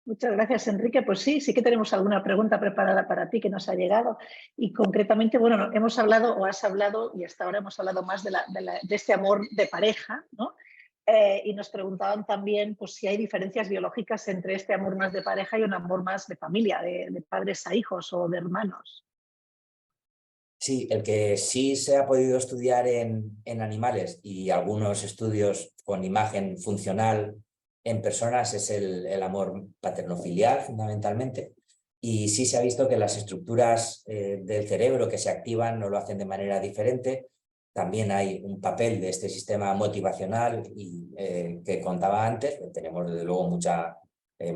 A: Muchas gracias, Enrique. Pues sí que tenemos alguna pregunta preparada para ti que nos ha llegado. Y concretamente, bueno, hemos hablado o has hablado, y hasta ahora hemos hablado más de este amor de pareja, ¿no? Y nos preguntaban también pues, si hay diferencias biológicas entre este amor más de pareja y un amor más de familia, de padres a hijos o de hermanos.
F: Sí, el que sí se ha podido estudiar en animales y algunos estudios con imagen funcional en personas es el amor paternofilial fundamentalmente, y sí se ha visto que las estructuras del cerebro que se activan no lo hacen de manera diferente. También hay un papel de este sistema motivacional que contaba antes. Tenemos desde luego mucha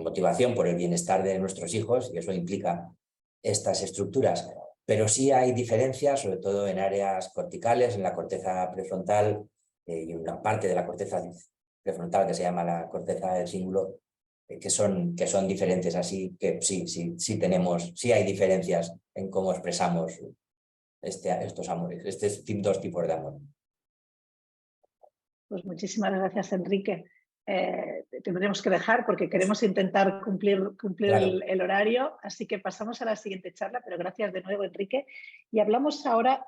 F: motivación por el bienestar de nuestros hijos y eso implica estas estructuras. Pero sí hay diferencias, sobre todo en áreas corticales, en la corteza prefrontal y una parte de la corteza prefrontal que se llama la corteza del cíngulo, que son diferentes. Así que sí hay diferencias en cómo expresamos estos amores, estos dos tipos de amor.
A: Pues muchísimas gracias, Enrique. Tendremos que dejar porque queremos intentar cumplir claro. el horario, así que pasamos a la siguiente charla, pero gracias de nuevo, Enrique. Y hablamos ahora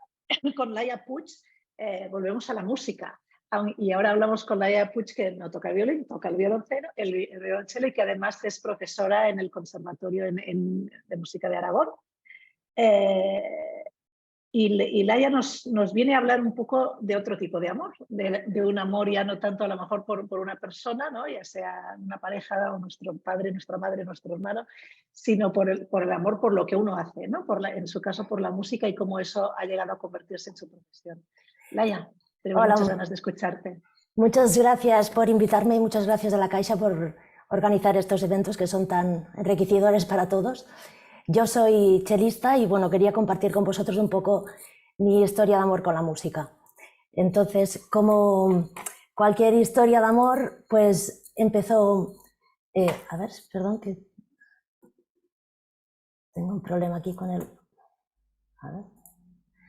A: con Laia Puig, volvemos a la música. Y ahora hablamos con Laia Puig, que no toca el violín, toca el violonchelo y que además es profesora en el Conservatorio de Música de Aragón. Y Laia nos viene a hablar un poco de otro tipo de amor, de un amor ya no tanto a lo mejor por una persona, ¿no? Ya sea una pareja o nuestro padre, nuestra madre, nuestro hermano, sino por el amor por lo que uno hace, ¿no? En su caso por la música y cómo eso ha llegado a convertirse en su profesión. Laia, tenemos muchas ganas de escucharte.
D: Muchas gracias por invitarme y muchas gracias a la Caixa por organizar estos eventos que son tan enriquecedores para todos. Yo soy chelista y bueno, quería compartir con vosotros un poco mi historia de amor con la música. Entonces, como cualquier historia de amor, pues empezó... a ver, perdón, que tengo un problema aquí con el... A ver.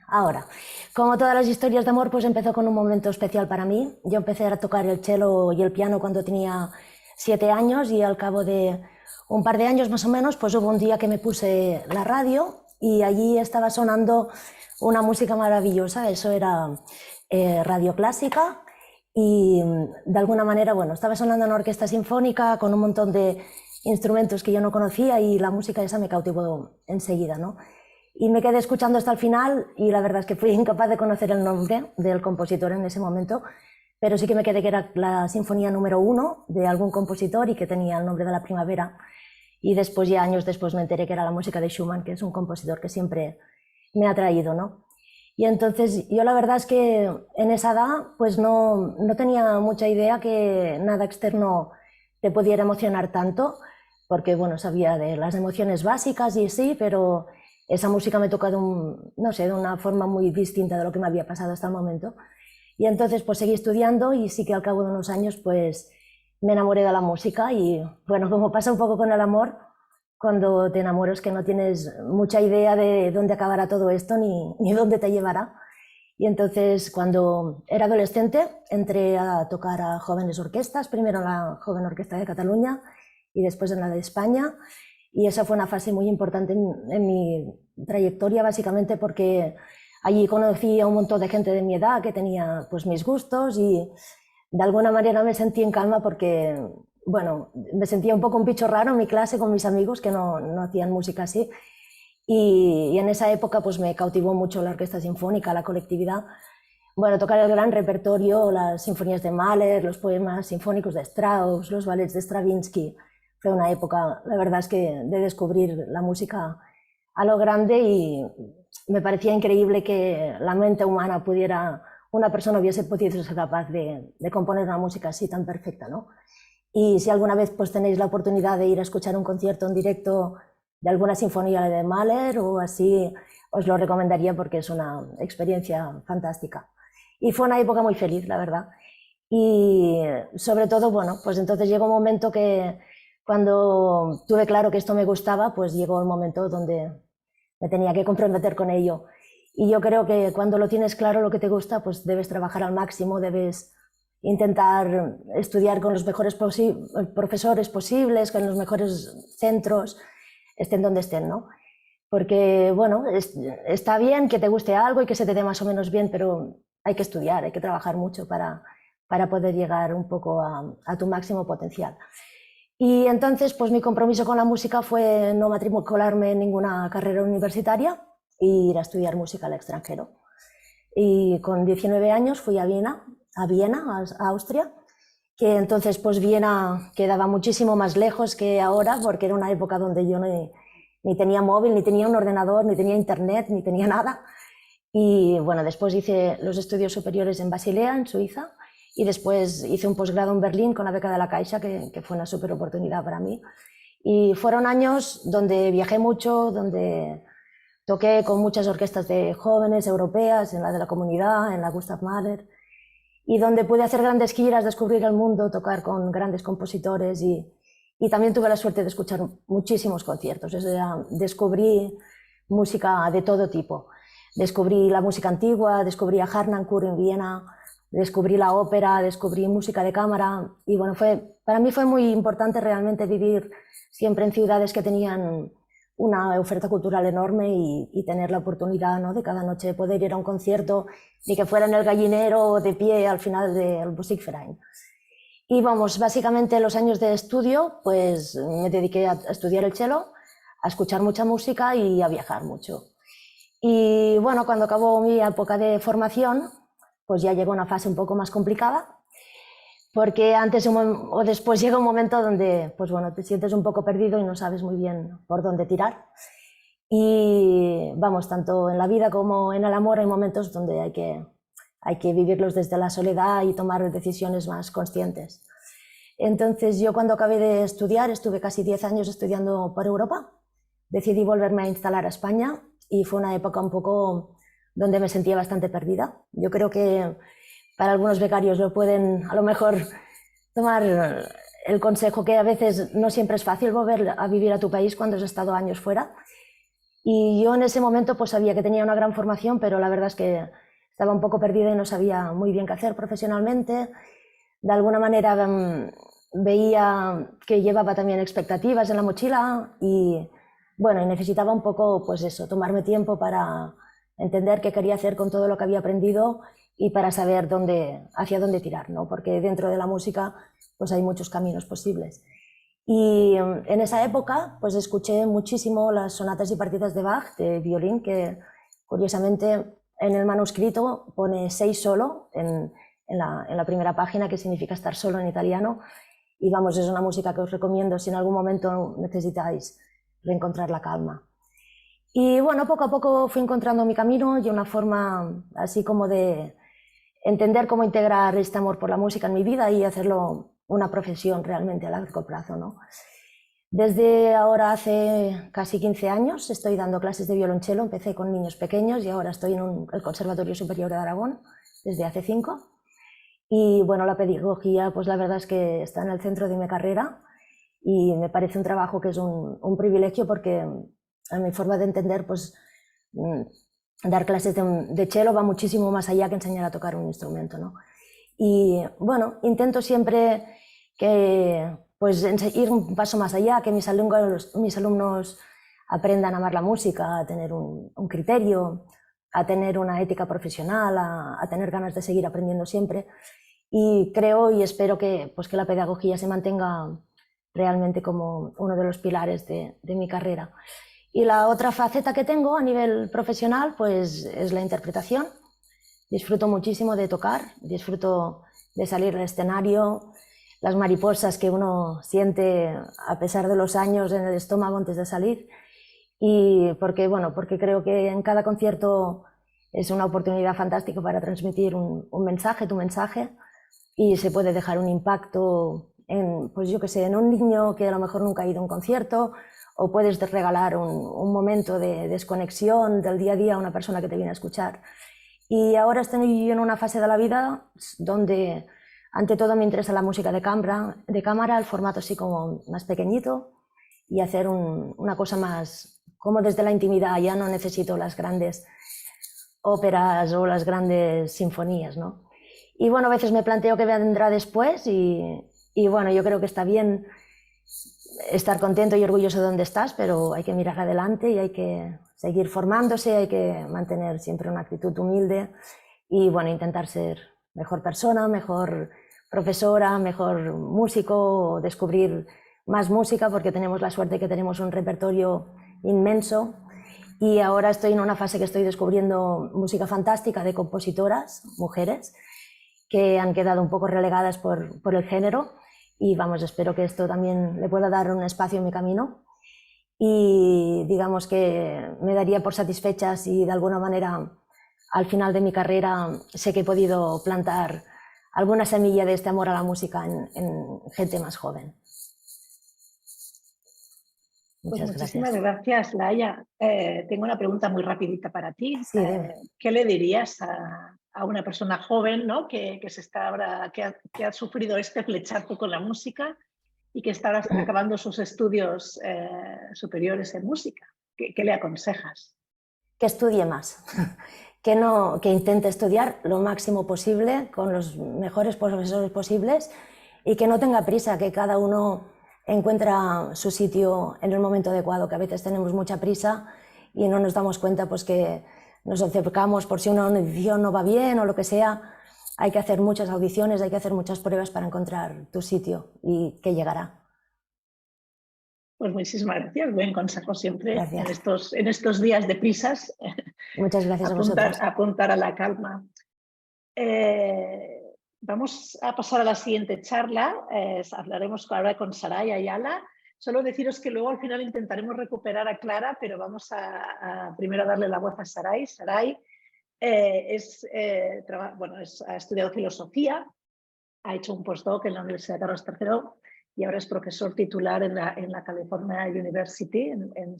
D: Ahora, como todas las historias de amor, pues empezó con un momento especial para mí. Yo empecé a tocar el cello y el piano cuando tenía 7 años y al cabo de un par de años más o menos, pues hubo un día que me puse la radio y allí estaba sonando una música maravillosa. Eso era radio clásica y de alguna manera, bueno, estaba sonando una orquesta sinfónica con un montón de instrumentos que yo no conocía y la música esa me cautivó enseguida, ¿no? Y me quedé escuchando hasta el final y la verdad es que fui incapaz de conocer el nombre del compositor en ese momento, pero sí que me quedé que era la sinfonía número 1 de algún compositor y que tenía el nombre de la primavera. Y después, ya años después, me enteré que era la música de Schumann, que es un compositor que siempre me ha atraído, ¿no? Y entonces yo la verdad es que en esa edad pues no tenía mucha idea que nada externo te pudiera emocionar tanto, porque bueno, sabía de las emociones básicas y sí, pero esa música me tocó no sé, de una forma muy distinta de lo que me había pasado hasta el momento. Y entonces pues seguí estudiando y sí que al cabo de unos años pues me enamoré de la música y bueno, como pasa un poco con el amor, cuando te enamoras que no tienes mucha idea de dónde acabará todo esto ni dónde te llevará. Y entonces cuando era adolescente entré a tocar a jóvenes orquestas, primero en la Joven Orquesta de Cataluña y después en la de España. Y esa fue una fase muy importante en mi trayectoria, básicamente porque allí conocí a un montón de gente de mi edad que tenía pues mis gustos y de alguna manera me sentí en calma porque, bueno, me sentía un poco un bicho raro en mi clase con mis amigos que no hacían música así. Y en esa época pues me cautivó mucho la orquesta sinfónica, la colectividad. Bueno, tocar el gran repertorio, las sinfonías de Mahler, los poemas sinfónicos de Strauss, los ballets de Stravinsky. Fue una época, la verdad es que de descubrir la música a lo grande y me parecía increíble que la mente humana una persona hubiese podido ser capaz de componer una música así tan perfecta, ¿no? Y si alguna vez pues tenéis la oportunidad de ir a escuchar un concierto en directo alguna sinfonía de Mahler o así, os lo recomendaría porque es una experiencia fantástica. Y fue una época muy feliz, la verdad. Y sobre todo, bueno, pues entonces llegó un momento que cuando tuve claro que esto me gustaba, pues llegó el momento donde me tenía que comprometer con ello. Y yo creo que cuando lo tienes claro lo que te gusta, pues debes trabajar al máximo, debes intentar estudiar con los mejores profesores posibles, con los mejores centros, estén donde estén, ¿no? Porque, bueno, está bien que te guste algo y que se te dé más o menos bien, pero hay que estudiar, hay que trabajar mucho para poder llegar un poco a tu máximo potencial. Y entonces, pues mi compromiso con la música fue no matricularme en ninguna carrera universitaria e ir a estudiar música al extranjero. Y con 19 años fui a Viena, a Austria, que entonces pues Viena quedaba muchísimo más lejos que ahora, porque era una época donde yo ni tenía móvil, ni tenía un ordenador, ni tenía internet, ni tenía nada. Y bueno, después hice los estudios superiores en Basilea, en Suiza, y después hice un posgrado en Berlín con la beca de la Caixa, que fue una súper oportunidad para mí. Y fueron años donde viajé mucho, donde toqué con muchas orquestas de jóvenes europeas, en la de la Comunidad, en la Gustav Mahler, y donde pude hacer grandes giras, descubrir el mundo, tocar con grandes compositores y también tuve la suerte de escuchar muchísimos conciertos. O sea, descubrí música de todo tipo. Descubrí la música antigua, descubrí a Harnoncourt en Viena, descubrí la ópera, descubrí música de cámara y bueno, para mí fue muy importante realmente vivir siempre en ciudades que tenían una oferta cultural enorme y tener la oportunidad, ¿no?, de cada noche poder ir a un concierto, ni que fuera en el Gallinero o de pie al final del Musikverein. Y vamos, básicamente los años de estudio, pues me dediqué a estudiar el cello, a escuchar mucha música y a viajar mucho. Y bueno, cuando acabó mi época de formación, pues ya llegó una fase un poco más complicada, porque antes o después llega un momento donde, pues bueno, te sientes un poco perdido y no sabes muy bien por dónde tirar. Y vamos, tanto en la vida como en el amor hay momentos donde hay que vivirlos desde la soledad y tomar decisiones más conscientes. Entonces yo cuando acabé de estudiar, estuve casi 10 años estudiando por Europa, decidí volverme a instalar a España y fue una época un poco donde me sentía bastante perdida. Yo creo que para algunos becarios lo pueden a lo mejor tomar el consejo que a veces no siempre es fácil volver a vivir a tu país cuando has estado años fuera. Y yo en ese momento pues sabía que tenía una gran formación, pero la verdad es que estaba un poco perdida y no sabía muy bien qué hacer profesionalmente. De alguna manera veía que llevaba también expectativas en la mochila y bueno, y necesitaba un poco pues eso, tomarme tiempo para entender qué quería hacer con todo lo que había aprendido y para saber hacia dónde tirar, ¿no? Porque dentro de la música pues hay muchos caminos posibles. Y en esa época pues escuché muchísimo las sonatas y partidas de Bach de violín, que curiosamente en el manuscrito pone 6 solo en la primera página, que significa estar solo en italiano. Y vamos, es una música que os recomiendo si en algún momento necesitáis reencontrar la calma. Y bueno, poco a poco fui encontrando mi camino y una forma así como de entender cómo integrar este amor por la música en mi vida y hacerlo una profesión realmente a largo plazo, ¿no? Desde ahora hace casi 15 años estoy dando clases de violonchelo, empecé con niños pequeños y ahora estoy en el Conservatorio Superior de Aragón desde hace 5. Y bueno, la pedagogía pues la verdad es que está en el centro de mi carrera y me parece un trabajo que es un privilegio porque a mi forma de entender pues dar clases de cello va muchísimo más allá que enseñar a tocar un instrumento, ¿no? Y bueno, intento siempre que pues ir un paso más allá, que mis alumnos aprendan a amar la música, a tener un criterio, a tener una ética profesional, a tener ganas de seguir aprendiendo siempre. Y creo y espero que la pedagogía se mantenga realmente como uno de los pilares de mi carrera. Y la otra faceta que tengo a nivel profesional pues es la interpretación. Disfruto muchísimo de tocar, disfruto de salir al escenario, las mariposas que uno siente a pesar de los años en el estómago antes de salir. Y porque creo que en cada concierto es una oportunidad fantástica para transmitir un mensaje, tu mensaje, y se puede dejar un impacto en un niño que a lo mejor nunca ha ido a un concierto o puedes regalar un momento de desconexión del día a día a una persona que te viene a escuchar. Y ahora estoy en una fase de la vida donde ante todo me interesa la música de cámara, el formato así como más pequeñito, y hacer una cosa más como desde la intimidad. Ya no necesito las grandes óperas o las grandes sinfonías, ¿no? Y bueno, a veces me planteo qué vendrá después y bueno, yo creo que está bien estar contento y orgulloso de donde estás, pero hay que mirar adelante y hay que seguir formándose, hay que mantener siempre una actitud humilde y bueno, intentar ser mejor persona, mejor profesora, mejor músico, descubrir más música, porque tenemos la suerte que tenemos un repertorio inmenso. Y ahora estoy en una fase que estoy descubriendo música fantástica de compositoras, mujeres, que han quedado un poco relegadas por el género, y vamos, espero que esto también le pueda dar un espacio en mi camino. Y digamos que me daría por satisfecha si de alguna manera al final de mi carrera sé que he podido plantar alguna semilla de este amor a la música en gente más joven. Muchas
A: pues muchísimas
D: gracias.
A: gracias, Laia. Tengo una pregunta muy rapidita para ti.
D: Sí, dime.
A: ¿Qué le dirías a una persona joven, ¿no? que ha sufrido este flechazo con la música y que está acabando sus estudios superiores en música? ¿Qué le aconsejas?
D: Que estudie más, que intente estudiar lo máximo posible con los mejores profesores posibles y que no tenga prisa, que cada uno encuentra su sitio en el momento adecuado, que a veces tenemos mucha prisa y no nos damos cuenta pues que nos acercamos por si una audición no va bien o lo que sea. Hay que hacer muchas audiciones, hay que hacer muchas pruebas para encontrar tu sitio y que llegará.
A: Pues muchísimas gracias, buen consejo siempre
D: Gracias.
A: en estos días de prisas.
D: Muchas gracias a vosotros.
A: Apuntar a la calma. Vamos a pasar a la siguiente charla. Hablaremos ahora con Saray Ayala. Solo deciros que luego al final intentaremos recuperar a Clara, pero vamos a primero darle la voz a Saray. Saray ha estudiado filosofía, ha hecho un postdoc en la Universidad Carlos III y ahora es profesor titular en la California University, en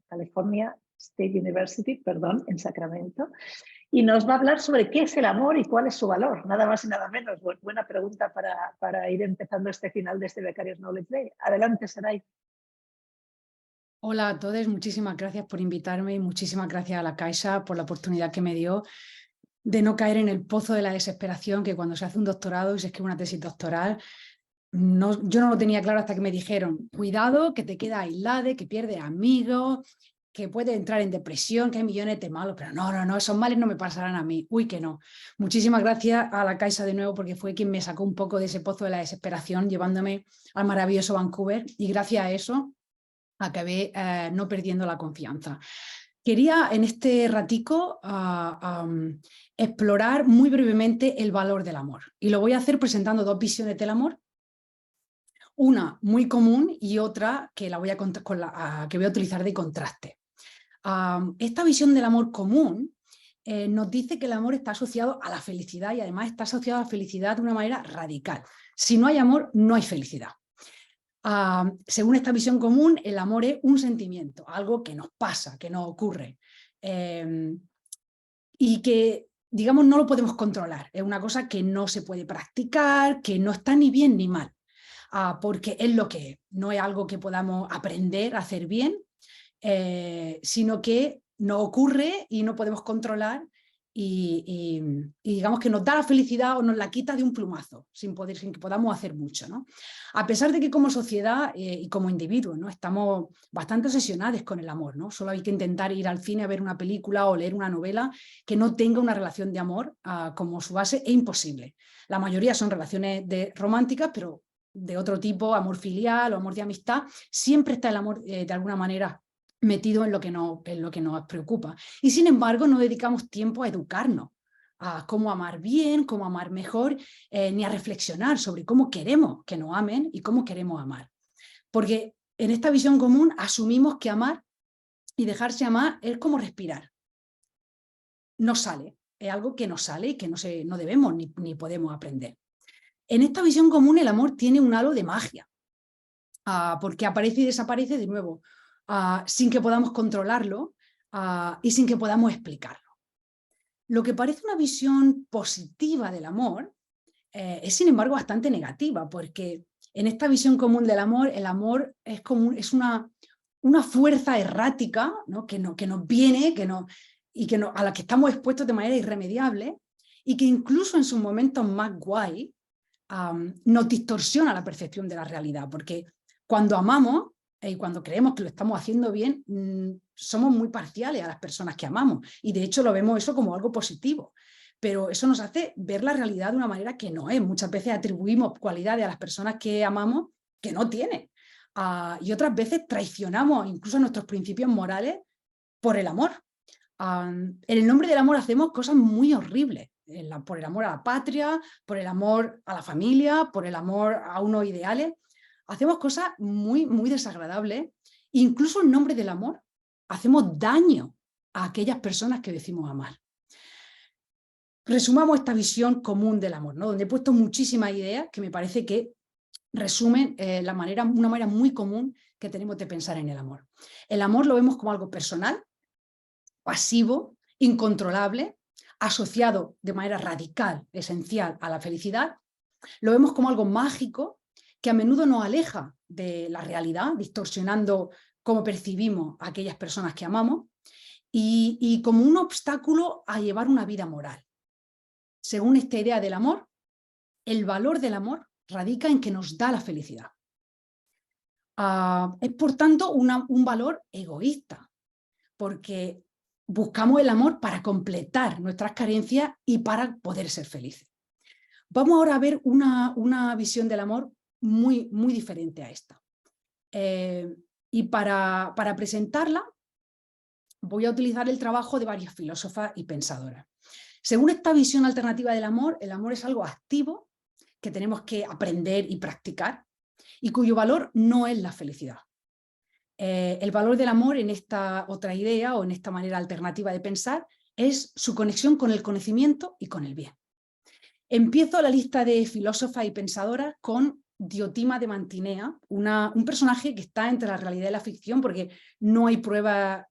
A: California State University, en Sacramento. Y nos va a hablar sobre qué es el amor y cuál es su valor, nada más y nada menos. Buena pregunta para ir empezando este final de este Becarios Knowledge Day. Adelante, Saray.
G: Hola a todos, muchísimas gracias por invitarme y muchísimas gracias a la Caixa por la oportunidad que me dio de no caer en el pozo de la desesperación, que cuando se hace un doctorado y se escribe una tesis doctoral, yo no lo tenía claro hasta que me dijeron, cuidado, que te queda aislado, que pierdes amigos, que puedes entrar en depresión, que hay millones de malos, pero no, esos males no me pasarán a mí. Uy, que no. Muchísimas gracias a la Caixa de nuevo, porque fue quien me sacó un poco de ese pozo de la desesperación, llevándome al maravilloso Vancouver, y gracias a eso acabé no perdiendo la confianza. Quería en este ratico explorar muy brevemente el valor del amor, y lo voy a hacer presentando dos visiones del amor, una muy común y otra que voy a utilizar de contraste. Esta visión del amor común nos dice que el amor está asociado a la felicidad, y además está asociado a la felicidad de una manera radical. Si no hay amor, no hay felicidad. Según esta visión común, el amor es un sentimiento, algo que nos pasa, que nos ocurre, y que, digamos, no lo podemos controlar. Es una cosa que no se puede practicar, que no está ni bien ni mal, porque es lo que es. No es algo que podamos aprender a hacer bien, sino que nos ocurre y no podemos controlar, y digamos que nos da la felicidad o nos la quita de un plumazo, sin que podamos hacer mucho, ¿no? A pesar de que como sociedad y como individuos, ¿no?, estamos bastante obsesionados con el amor, ¿no? Solo hay que intentar ir al cine a ver una película o leer una novela que no tenga una relación de amor como su base. Es imposible. La mayoría son relaciones románticas, pero de otro tipo, amor filial o amor de amistad. Siempre está el amor de alguna manera metido en lo que nos preocupa. Y sin embargo no dedicamos tiempo a educarnos, a cómo amar bien, cómo amar mejor, ni a reflexionar sobre cómo queremos que nos amen y cómo queremos amar. Porque en esta visión común asumimos que amar y dejarse amar es como respirar. No sale, es algo que nos sale y que no debemos ni podemos aprender. En esta visión común el amor tiene un halo de magia. porque aparece y desaparece de nuevo, sin que podamos controlarlo y sin que podamos explicarlo. Lo que parece una visión positiva del amor es, sin embargo, bastante negativa, porque en esta visión común del amor, el amor es una fuerza errática, ¿no? que nos viene a la que estamos expuestos de manera irremediable y que incluso en sus momentos más guay nos distorsiona la percepción de la realidad, porque cuando amamos y cuando creemos que lo estamos haciendo bien, somos muy parciales a las personas que amamos y de hecho lo vemos eso como algo positivo, pero eso nos hace ver la realidad de una manera que no es. Muchas veces atribuimos cualidades a las personas que amamos que no tienen y otras veces traicionamos incluso nuestros principios morales por el amor. En el nombre del amor hacemos cosas muy horribles, por el amor a la patria, por el amor a la familia, por el amor a unos ideales. Hacemos cosas muy, muy desagradables. Incluso en nombre del amor hacemos daño a aquellas personas que decimos amar. Resumamos esta visión común del amor, ¿no? Donde he puesto muchísimas ideas que me parece que resumen una manera muy común que tenemos de pensar en el amor. El amor lo vemos como algo personal, pasivo, incontrolable, asociado de manera radical, esencial a la felicidad. Lo vemos como algo mágico que a menudo nos aleja de la realidad, distorsionando cómo percibimos a aquellas personas que amamos y como un obstáculo a llevar una vida moral. Según esta idea del amor, el valor del amor radica en que nos da la felicidad. Es por tanto un valor egoísta, porque buscamos el amor para completar nuestras carencias y para poder ser felices. Vamos ahora a ver una visión del amor muy, muy diferente a esta. Y para presentarla voy a utilizar el trabajo de varias filósofas y pensadoras. Según esta visión alternativa del amor, el amor es algo activo que tenemos que aprender y practicar y cuyo valor no es la felicidad. El valor del amor en esta otra idea o en esta manera alternativa de pensar es su conexión con el conocimiento y con el bien. Empiezo la lista de filósofas y pensadoras con Diotima de Mantinea, un personaje que está entre la realidad y la ficción porque no hay pruebas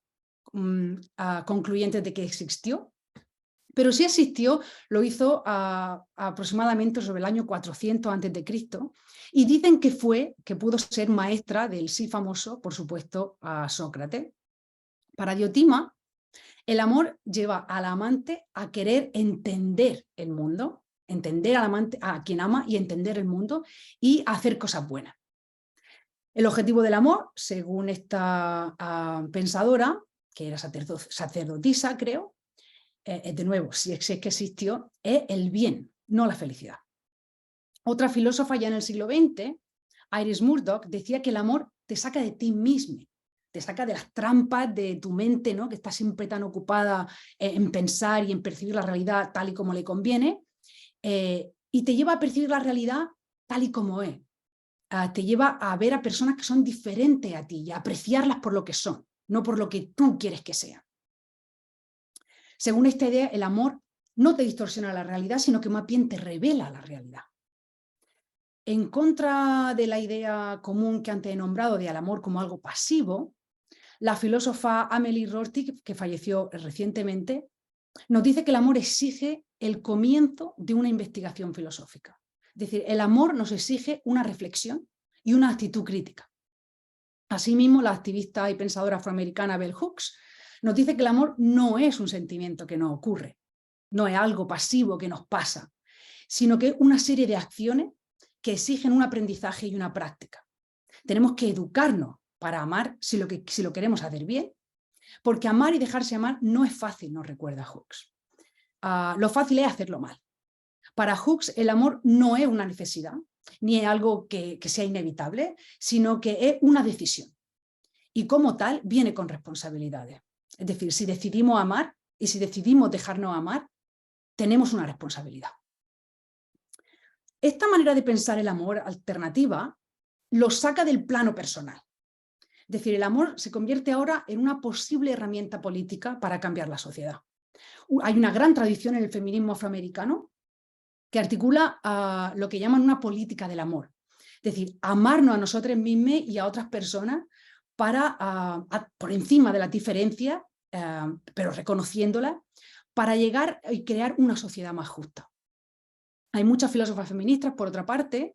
G: concluyentes de que existió, pero sí existió, lo hizo aproximadamente sobre el año 400 a.C. y dicen que pudo ser maestra del sí famoso, por supuesto, a Sócrates. Para Diotima, el amor lleva al amante a querer entender el mundo, entender al amante, a quien ama y entender el mundo y a hacer cosas buenas. El objetivo del amor, según esta pensadora, que era sacerdotisa, creo, de nuevo, si es que existió, es el bien, no la felicidad. Otra filósofa ya en el siglo XX, Iris Murdoch, decía que el amor te saca de ti mismo, te saca de las trampas de tu mente, ¿no? Que está siempre tan ocupada en pensar y en percibir la realidad tal y como le conviene, y te lleva a percibir la realidad tal y como es. Te lleva a ver a personas que son diferentes a ti y a apreciarlas por lo que son, no por lo que tú quieres que sean. Según esta idea, el amor no te distorsiona la realidad, sino que más bien te revela la realidad. En contra de la idea común que antes he nombrado del amor como algo pasivo, la filósofa Amélie Rorty, que falleció recientemente, nos dice que el amor exige el comienzo de una investigación filosófica. Es decir, el amor nos exige una reflexión y una actitud crítica. Asimismo, la activista y pensadora afroamericana Bell Hooks nos dice que el amor no es un sentimiento que nos ocurre, no es algo pasivo que nos pasa, sino que es una serie de acciones que exigen un aprendizaje y una práctica. Tenemos que educarnos para amar si lo queremos hacer bien, porque amar y dejarse amar no es fácil, nos recuerda Hooks. Lo fácil es hacerlo mal. Para Hooks el amor no es una necesidad, ni es algo que sea inevitable, sino que es una decisión. Y como tal viene con responsabilidades. Es decir, si decidimos amar y si decidimos dejarnos amar, tenemos una responsabilidad. Esta manera de pensar el amor alternativa lo saca del plano personal. Es decir, el amor se convierte ahora en una posible herramienta política para cambiar la sociedad. Hay una gran tradición en el feminismo afroamericano que articula lo que llaman una política del amor. Es decir, amarnos a nosotros mismos y a otras personas por encima de las diferencias, pero reconociéndolas, para llegar y crear una sociedad más justa. Hay muchas filósofas feministas, por otra parte,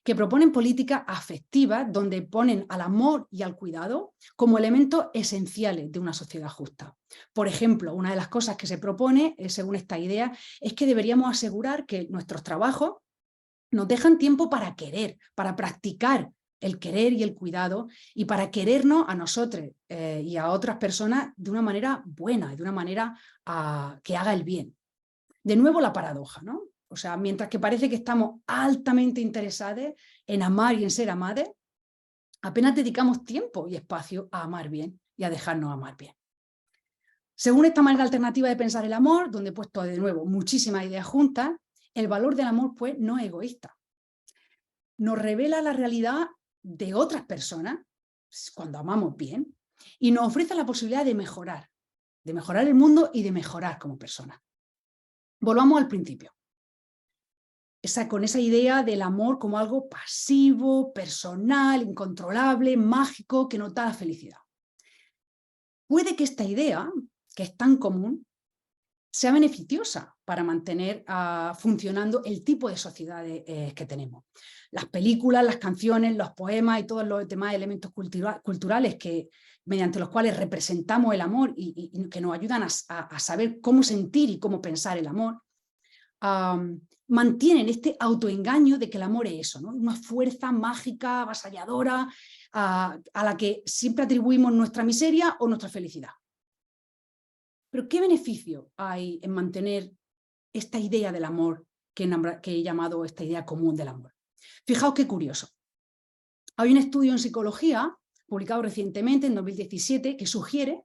G: que proponen políticas afectivas donde ponen al amor y al cuidado como elementos esenciales de una sociedad justa. Por ejemplo, una de las cosas que se propone, según esta idea, es que deberíamos asegurar que nuestros trabajos nos dejan tiempo para querer, para practicar el querer y el cuidado, y para querernos a nosotros y a otras personas de una manera buena, de una manera que haga el bien. De nuevo la paradoja, ¿no? O sea, mientras que parece que estamos altamente interesados en amar y en ser amados, apenas dedicamos tiempo y espacio a amar bien y a dejarnos amar bien. Según esta manera alternativa de pensar el amor, donde he puesto de nuevo muchísimas ideas juntas, el valor del amor pues no es egoísta. Nos revela la realidad de otras personas cuando amamos bien y nos ofrece la posibilidad de mejorar el mundo y de mejorar como personas. Volvamos al principio. Con esa idea del amor como algo pasivo, personal, incontrolable, mágico, que nos da la felicidad. Puede que esta idea, que es tan común, sea beneficiosa para mantener funcionando el tipo de sociedades que tenemos. Las películas, las canciones, los poemas y todos los demás elementos culturales mediante los cuales representamos el amor y que nos ayudan a saber cómo sentir y cómo pensar el amor, mantienen este autoengaño de que el amor es eso, ¿no? Una fuerza mágica, avasalladora, a la que siempre atribuimos nuestra miseria o nuestra felicidad. Pero ¿qué beneficio hay en mantener esta idea del amor que he llamado esta idea común del amor? Fijaos qué curioso. Hay un estudio en psicología, publicado recientemente en 2017, que sugiere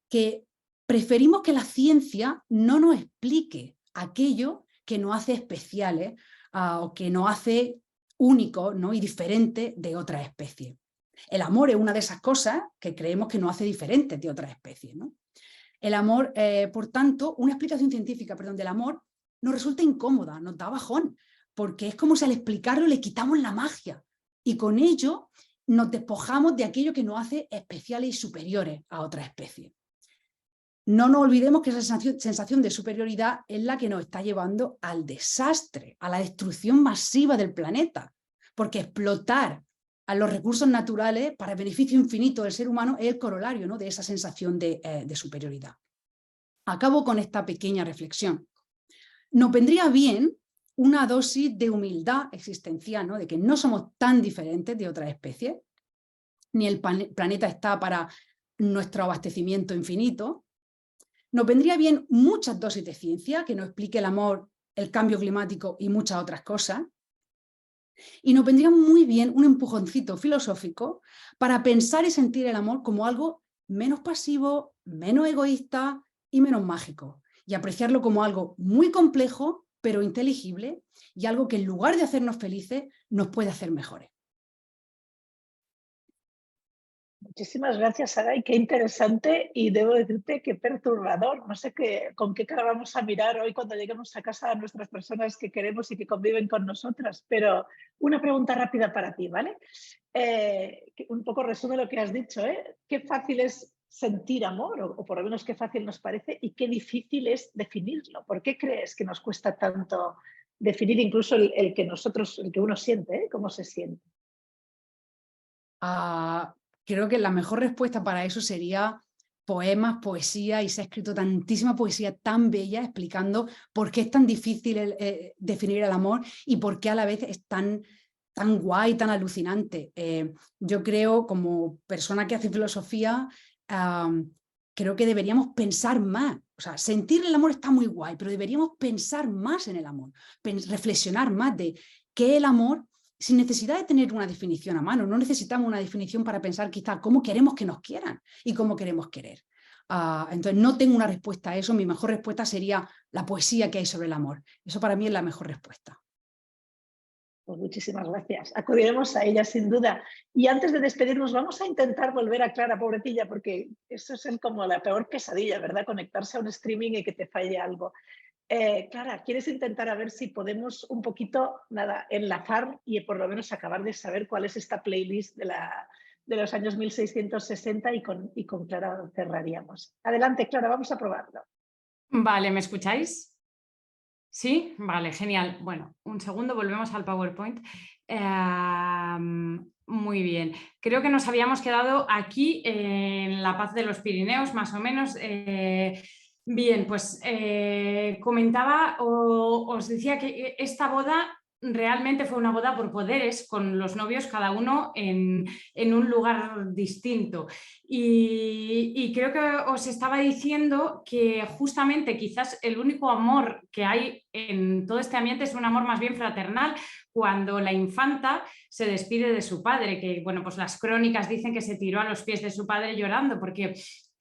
G: que preferimos que la ciencia no nos explique aquello que nos hace especiales o que nos hace únicos, ¿no? Y diferentes de otras especies. El amor es una de esas cosas que creemos que nos hace diferentes de otras especies, ¿no? El amor, por tanto, una explicación científica, del amor nos resulta incómoda, nos da bajón, porque es como si al explicarlo le quitamos la magia y con ello nos despojamos de aquello que nos hace especiales y superiores a otras especies. No nos olvidemos que esa sensación de superioridad es la que nos está llevando al desastre, a la destrucción masiva del planeta, porque explotar a los recursos naturales para el beneficio infinito del ser humano es el corolario, ¿no? De esa sensación de superioridad. Acabo con esta pequeña reflexión. Nos vendría bien una dosis de humildad existencial, ¿no? De que no somos tan diferentes de otras especies, ni el planeta está para nuestro abastecimiento infinito. Nos vendría bien muchas dosis de ciencia que nos explique el amor, el cambio climático y muchas otras cosas. Y nos vendría muy bien un empujoncito filosófico para pensar y sentir el amor como algo menos pasivo, menos egoísta y menos mágico. Y apreciarlo como algo muy complejo, pero inteligible, y algo que en lugar de hacernos felices, nos puede hacer mejores.
A: Muchísimas gracias, Sara, y qué interesante, y debo decirte que perturbador. No sé con qué cara vamos a mirar hoy cuando lleguemos a casa a nuestras personas que queremos y que conviven con nosotras, pero una pregunta rápida para ti, ¿vale? Un poco resume lo que has dicho, ¿eh? Qué fácil es sentir amor, o por lo menos qué fácil nos parece, y qué difícil es definirlo. ¿Por qué crees que nos cuesta tanto definir incluso el que uno siente, ¿eh? ¿Cómo se siente?
G: Creo que la mejor respuesta para eso sería poemas, poesía, y se ha escrito tantísima poesía tan bella explicando por qué es tan difícil definir el amor y por qué a la vez es tan guay, tan alucinante. Yo creo, como persona que hace filosofía, creo que deberíamos pensar más. O sea, sentir el amor está muy guay, pero deberíamos pensar más en el amor, reflexionar más de qué es el amor, sin necesidad de tener una definición a mano. No necesitamos una definición para pensar quizá cómo queremos que nos quieran y cómo queremos querer. Entonces no tengo una respuesta a eso. Mi mejor respuesta sería la poesía que hay sobre el amor. Eso para mí es la mejor respuesta.
A: Pues muchísimas gracias. Acudiremos a ella sin duda. Y antes de despedirnos vamos a intentar volver a Clara, pobrecilla, porque eso es como la peor pesadilla, ¿verdad? Conectarse a un streaming y que te falle algo. Clara, ¿quieres intentar a ver si podemos un poquito, nada, enlazar y por lo menos acabar de saber cuál es esta playlist de los años 1660 y con Clara cerraríamos? Adelante, Clara, vamos a probarlo.
E: Vale, ¿me escucháis? ¿Sí? Vale, genial. Bueno, un segundo, volvemos al PowerPoint. Muy bien. Creo que nos habíamos quedado aquí en La Paz de los Pirineos, más o menos. Bien, pues comentaba o os decía que esta boda realmente fue una boda por poderes, con los novios cada uno en un lugar distinto. Y creo que os estaba diciendo que justamente quizás el único amor que hay en todo este ambiente es un amor más bien fraternal, cuando la infanta se despide de su padre, que bueno, pues las crónicas dicen que se tiró a los pies de su padre llorando porque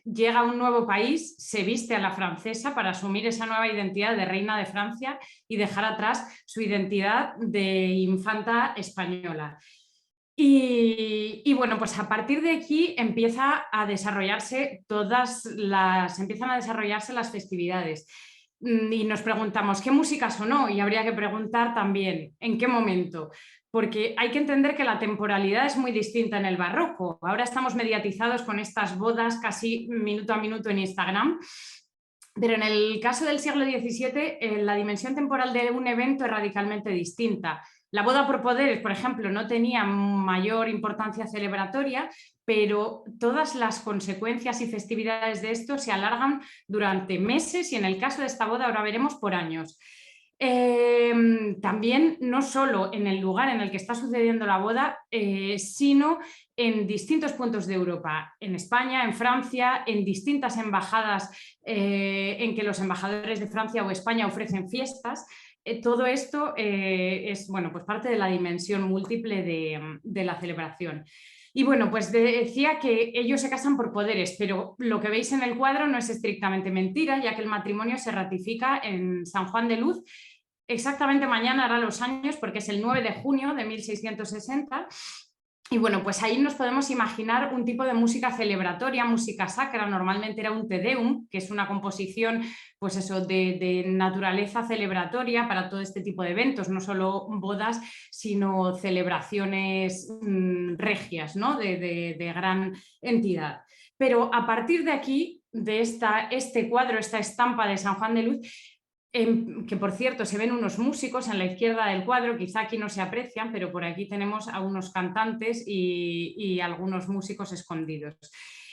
E: llega a un nuevo país, se viste a la francesa para asumir esa nueva identidad de reina de Francia y dejar atrás su identidad de infanta española. Y bueno, pues a partir de aquí empiezan a desarrollarse las festividades. Y nos preguntamos, ¿qué música sonó? Y habría que preguntar también, ¿en qué momento? Porque hay que entender que la temporalidad es muy distinta en el barroco. Ahora estamos mediatizados con estas bodas casi minuto a minuto en Instagram. Pero en el caso del siglo XVII, la dimensión temporal de un evento es radicalmente distinta. La boda por poderes, por ejemplo, no tenía mayor importancia celebratoria, pero todas las consecuencias y festividades de esto se alargan durante meses y en el caso de esta boda ahora veremos por años. También no solo en el lugar en el que está sucediendo la boda, sino en distintos puntos de Europa, en España, en Francia, en distintas embajadas en que los embajadores de Francia o España ofrecen fiestas. Todo esto es bueno, pues parte de la dimensión múltiple de la celebración. Y bueno, pues decía que ellos se casan por poderes, pero lo que veis en el cuadro no es estrictamente mentira, ya que el matrimonio se ratifica en San Juan de Luz. Exactamente mañana hará los años, porque es el 9 de junio de 1660. Y bueno, pues ahí nos podemos imaginar un tipo de música celebratoria, música sacra. Normalmente era un Te Deum, que es una composición pues eso, de naturaleza celebratoria para todo este tipo de eventos, no solo bodas, sino celebraciones regias, ¿no? de gran entidad. Pero a partir de aquí, de este cuadro, esta estampa de San Juan de Luz, que por cierto se ven unos músicos en la izquierda del cuadro, quizá aquí no se aprecian, pero por aquí tenemos a unos cantantes y algunos músicos escondidos.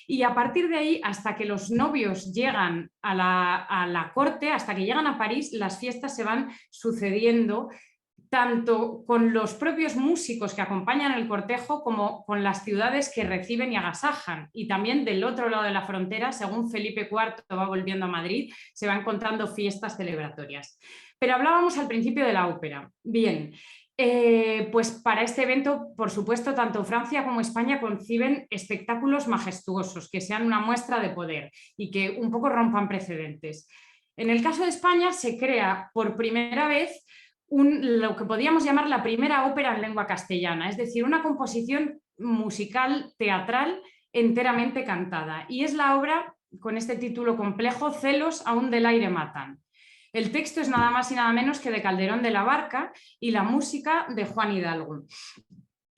E: Y a partir de ahí, hasta que los novios llegan a la corte, hasta que llegan a París, las fiestas se van sucediendo tanto con los propios músicos que acompañan el cortejo como con las ciudades que reciben y agasajan. Y también del otro lado de la frontera, según Felipe IV va volviendo a Madrid, se van encontrando fiestas celebratorias. Pero hablábamos al principio de la ópera. Bien, pues para este evento, por supuesto, tanto Francia como España conciben espectáculos majestuosos, que sean una muestra de poder y que un poco rompan precedentes. En el caso de España se crea por primera vez lo que podríamos llamar la primera ópera en lengua castellana, es decir, una composición musical teatral enteramente cantada. Y es la obra con este título complejo, Celos aún del aire matan. El texto es nada más y nada menos que de Calderón de la Barca y la música de Juan Hidalgo.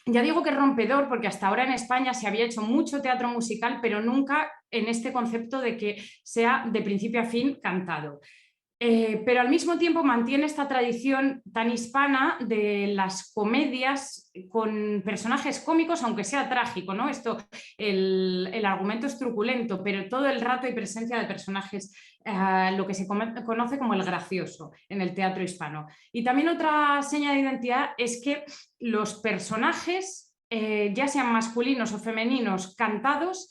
E: Ya digo que es rompedor porque hasta ahora en España se había hecho mucho teatro musical, pero nunca en este concepto de que sea de principio a fin cantado. Pero al mismo tiempo mantiene esta tradición tan hispana de las comedias con personajes cómicos, aunque sea trágico, ¿no? El argumento es truculento, pero todo el rato hay presencia de personajes, lo que se conoce como el gracioso en el teatro hispano. Y también otra seña de identidad es que los personajes, ya sean masculinos o femeninos, cantados,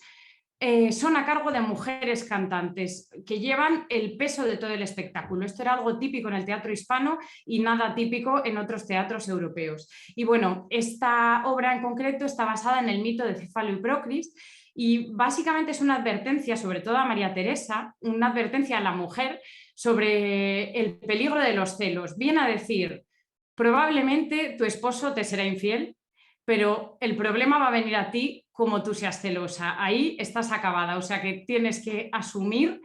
E: son a cargo de mujeres cantantes que llevan el peso de todo el espectáculo. Esto era algo típico en el teatro hispano y nada típico en otros teatros europeos. Y bueno, esta obra en concreto está basada en el mito de Céfalo y Procris y básicamente es una advertencia, sobre todo a María Teresa, una advertencia a la mujer sobre el peligro de los celos. Viene a decir, probablemente tu esposo te será infiel, pero el problema va a venir a ti como tú seas celosa. Ahí estás acabada, o sea que tienes que asumir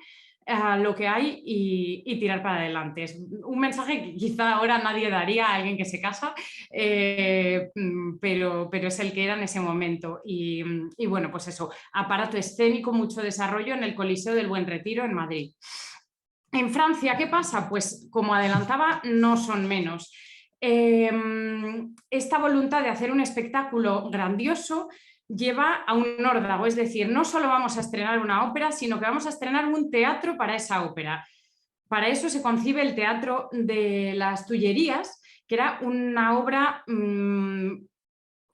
E: a lo que hay y tirar para adelante. Es un mensaje que quizá ahora nadie daría a alguien que se casa, pero es el que era en ese momento. Y bueno, pues eso, aparato escénico, mucho desarrollo en el Coliseo del Buen Retiro en Madrid. En Francia, ¿qué pasa? Pues como adelantaba, no son menos. Esta voluntad de hacer un espectáculo grandioso lleva a un órdago, es decir, no solo vamos a estrenar una ópera, sino que vamos a estrenar un teatro para esa ópera. Para eso se concibe el Teatro de las Tullerías, que era una obra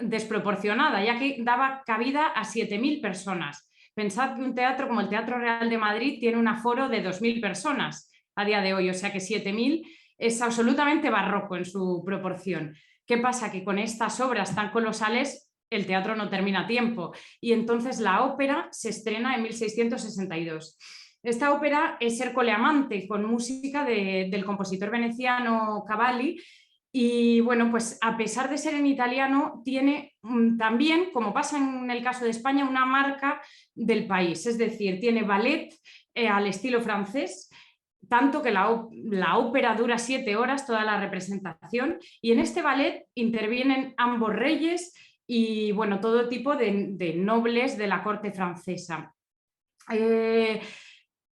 E: desproporcionada, ya que daba cabida a 7.000 personas. Pensad que un teatro como el Teatro Real de Madrid tiene un aforo de 2.000 personas a día de hoy, o sea que 7.000 es absolutamente barroco en su proporción. ¿Qué pasa? Que con estas obras tan colosales el teatro no termina a tiempo y entonces la ópera se estrena en 1662. Esta ópera es Ercole Amante, con música del compositor veneciano Cavalli. Y bueno, pues a pesar de ser en italiano, tiene también, como pasa en el caso de España, una marca del país. Es decir, tiene ballet al estilo francés, tanto que la ópera dura 7 horas, toda la representación, y en este ballet intervienen ambos reyes y bueno, todo tipo de nobles de la corte francesa.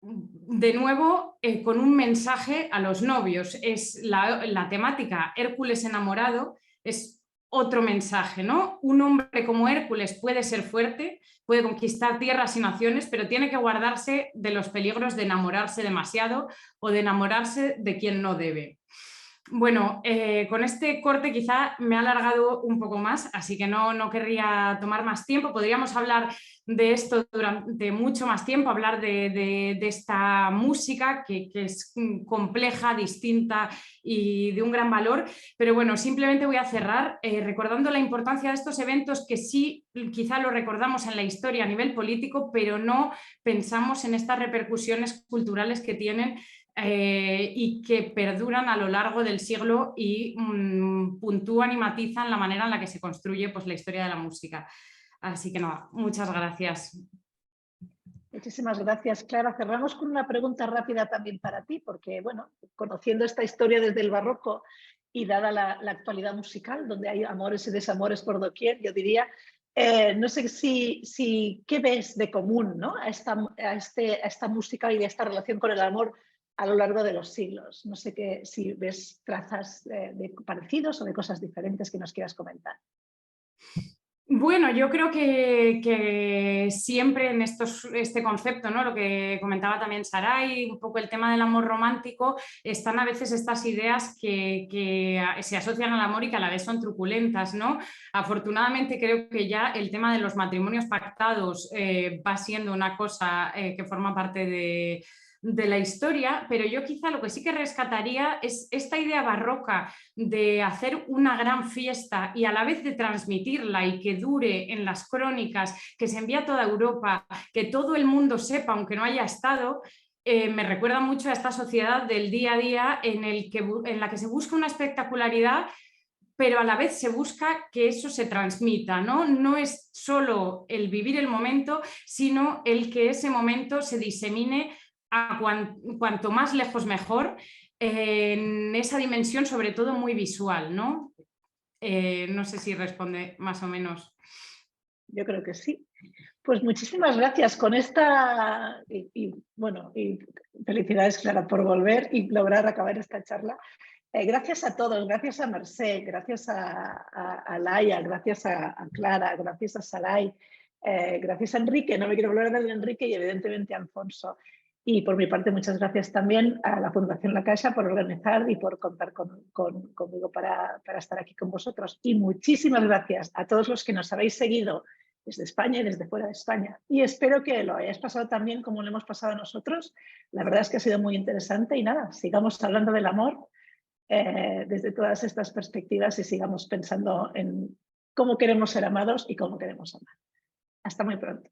E: De nuevo, con un mensaje a los novios. Es la temática Hércules enamorado, es otro mensaje, ¿no? Un hombre como Hércules puede ser fuerte, puede conquistar tierras y naciones, pero tiene que guardarse de los peligros de enamorarse demasiado o de enamorarse de quien no debe. Bueno, con este corte quizá me ha alargado un poco más, así que no querría tomar más tiempo. Podríamos hablar de esto durante mucho más tiempo, hablar de esta música que es compleja, distinta y de un gran valor, pero bueno, simplemente voy a cerrar recordando la importancia de estos eventos que sí quizá lo recordamos en la historia a nivel político, pero no pensamos en estas repercusiones culturales que tienen y que perduran a lo largo del siglo y puntúan y matizan la manera en la que se construye pues, la historia de la música. Así que nada, muchas gracias.
A: Muchísimas gracias, Clara. Cerramos con una pregunta rápida también para ti, porque bueno, conociendo esta historia desde el barroco y dada la actualidad musical, donde hay amores y desamores por doquier, yo diría, no sé qué ves de común, ¿no? a esta música y de esta relación con el amor a lo largo de los siglos. No sé si ves trazas de parecidos o de cosas diferentes que nos quieras comentar.
E: Bueno, yo creo que siempre en este concepto, ¿no? Lo que comentaba también Saray, un poco el tema del amor romántico, están a veces estas ideas que se asocian al amor y que a la vez son truculentas, ¿no? Afortunadamente creo que ya el tema de los matrimonios pactados va siendo una cosa que forma parte de la historia, pero yo quizá lo que sí que rescataría es esta idea barroca de hacer una gran fiesta y a la vez de transmitirla y que dure en las crónicas, que se envía a toda Europa, que todo el mundo sepa, aunque no haya estado. Me recuerda mucho a esta sociedad del día a día en la que se busca una espectacularidad, pero a la vez se busca que eso se transmita, ¿no? No es solo el vivir el momento, sino el que ese momento se disemine a cuanto más lejos mejor, en esa dimensión sobre todo muy visual, ¿no? No sé si responde más o menos.
A: Yo creo que sí. Pues muchísimas gracias con esta y felicidades, Clara, por volver y lograr acabar esta charla. Gracias a todos, gracias a Mercè, gracias a Laia, gracias a Clara, gracias a Saray, gracias a Enrique, no me quiero hablar de Enrique y evidentemente a Alfonso. Y por mi parte, muchas gracias también a la Fundación La Caixa por organizar y por contar conmigo para estar aquí con vosotros. Y muchísimas gracias a todos los que nos habéis seguido desde España y desde fuera de España. Y espero que lo hayáis pasado tan bien como lo hemos pasado nosotros. La verdad es que ha sido muy interesante y nada, sigamos hablando del amor desde todas estas perspectivas y sigamos pensando en cómo queremos ser amados y cómo queremos amar. Hasta muy pronto.